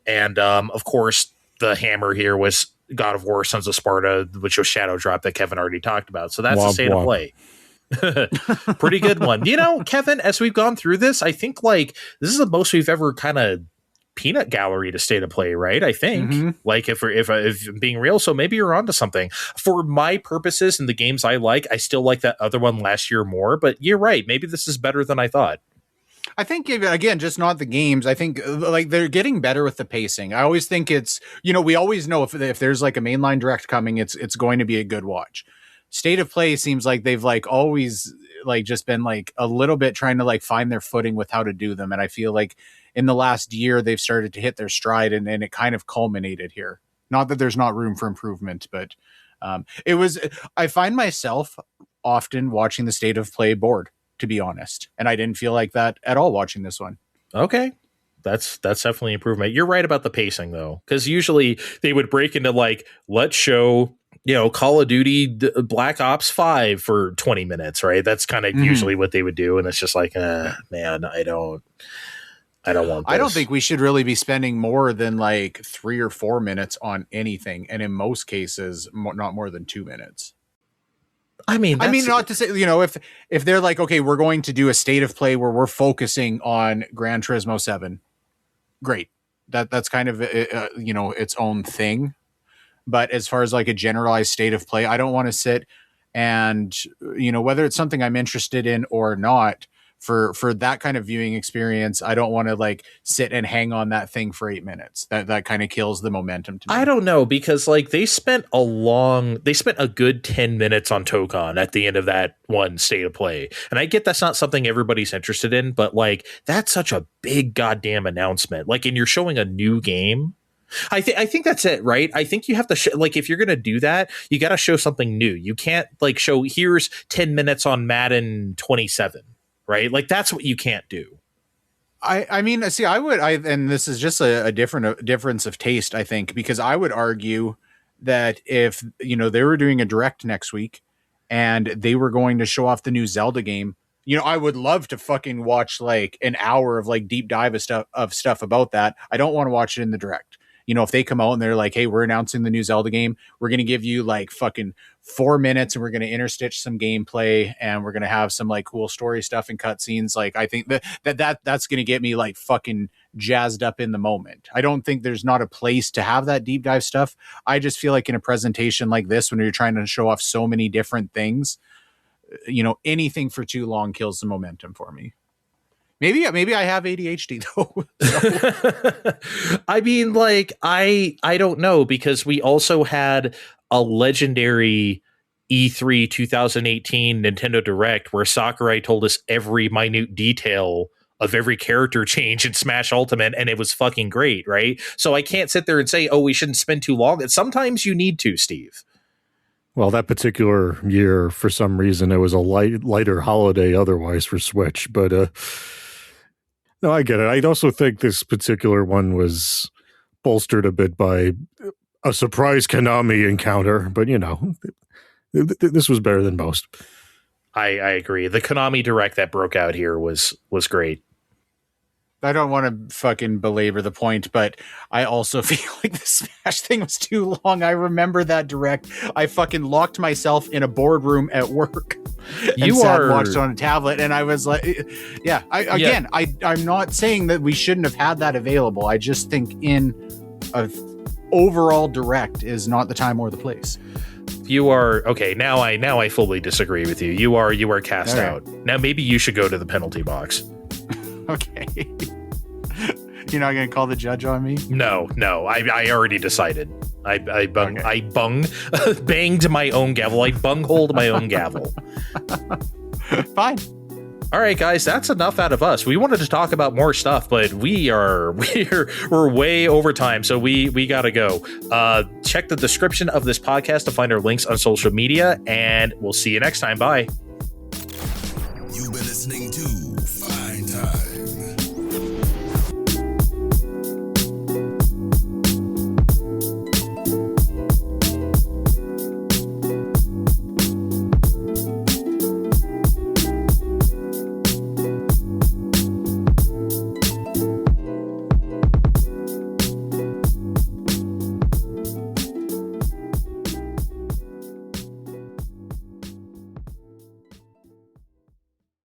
And of course, the hammer here was God of War, Sons of Sparta, which was Shadow Drop that Kevin already talked about. So that's the state of play. Pretty good one. Kevin, as we've gone through this, I think like this is the most we've ever kind of peanut gallery to state of play, right? I think like if I'm being real, so maybe you're onto something. For my purposes and the games I like, I still like that other one last year more, but you're right. Maybe this is better than I thought. I think, again, just not the games. I think like they're getting better with the pacing. I always think it's, we always know if there's like a mainline direct coming, it's going to be a good watch. State of Play seems like they've like always like just been like a little bit trying to like find their footing with how to do them. And I feel like in the last year, they've started to hit their stride and it kind of culminated here. Not that there's not room for improvement, but I find myself often watching the State of Play board, to be honest. And I didn't feel like that at all watching this one. Okay. That's definitely improvement. You're right about the pacing though. Cause usually they would break into like, let's show, Call of Duty Black Ops 5 for 20 minutes, right? That's kind of usually what they would do. And it's just like, man, I don't want this. I don't think we should really be spending more than like 3 or 4 minutes on anything. And in most cases, not more than 2 minutes. I mean, not to say, if they're like, okay, we're going to do a State of Play where we're focusing on Gran Turismo 7. Great. That's kind of, its own thing. But as far as like a generalized State of Play, I don't want to sit and, whether it's something I'm interested in or not, for that kind of viewing experience, I don't want to like sit and hang on that thing for 8 minutes. That kind of kills the momentum to me. I don't know, because like they spent a good 10 minutes on Tokon at the end of that one State of Play. And I get that's not something everybody's interested in, but like that's such a big goddamn announcement. Like, and you're showing a new game. I think that's it, right? I think you have to like, if you're going to do that, you got to show something new. You can't like show here's 10 minutes on Madden 27. Right? Like that's what you can't do. I mean, see, and this is just a difference of taste, I think, because I would argue that if, they were doing a direct next week and they were going to show off the new Zelda game, I would love to fucking watch like an hour of like deep dive of stuff about that. I don't want to watch it in the direct. You know, if they come out and they're like, hey, we're announcing the new Zelda game, we're going to give you like fucking 4 minutes and we're going to interstitch some gameplay and we're going to have some like cool story stuff and cutscenes. Like, I think that's going to get me like fucking jazzed up in the moment. I don't think there's not a place to have that deep dive stuff. I just feel like in a presentation like this, when you're trying to show off so many different things, you know, anything for too long kills the momentum for me. Maybe I have ADHD though. So. I mean, like, I don't know, because we also had a legendary E3 2018 Nintendo Direct where Sakurai told us every minute detail of every character change in Smash Ultimate, and it was fucking great, right? So I can't sit there and say, oh, we shouldn't spend too long. Sometimes you need to, Steve. Well, that particular year, for some reason, it was a lighter holiday otherwise for Switch, but no, I get it. I also think this particular one was bolstered a bit by a surprise Konami encounter, but you know, this was better than most. I agree. The Konami Direct that broke out here was great. I don't want to fucking belabor the point, but I also feel like the Smash thing was too long. I remember that Direct. I fucking locked myself in a boardroom at work and watched on a tablet, and I was like, yeah. I'm not saying that we shouldn't have had that available. I just think in a overall Direct is not the time or the place. You are okay. Now I fully disagree with you. You are cast out. Now maybe you should go to the penalty box. Okay. You're not going to call the judge on me? No. I already decided. I banged my own gavel. I bungholed my own gavel. Fine. All right, guys, that's enough out of us. We wanted to talk about more stuff, but we're way over time, so we gotta go. Check the description of this podcast to find our links on social media, and we'll see you next time. Bye.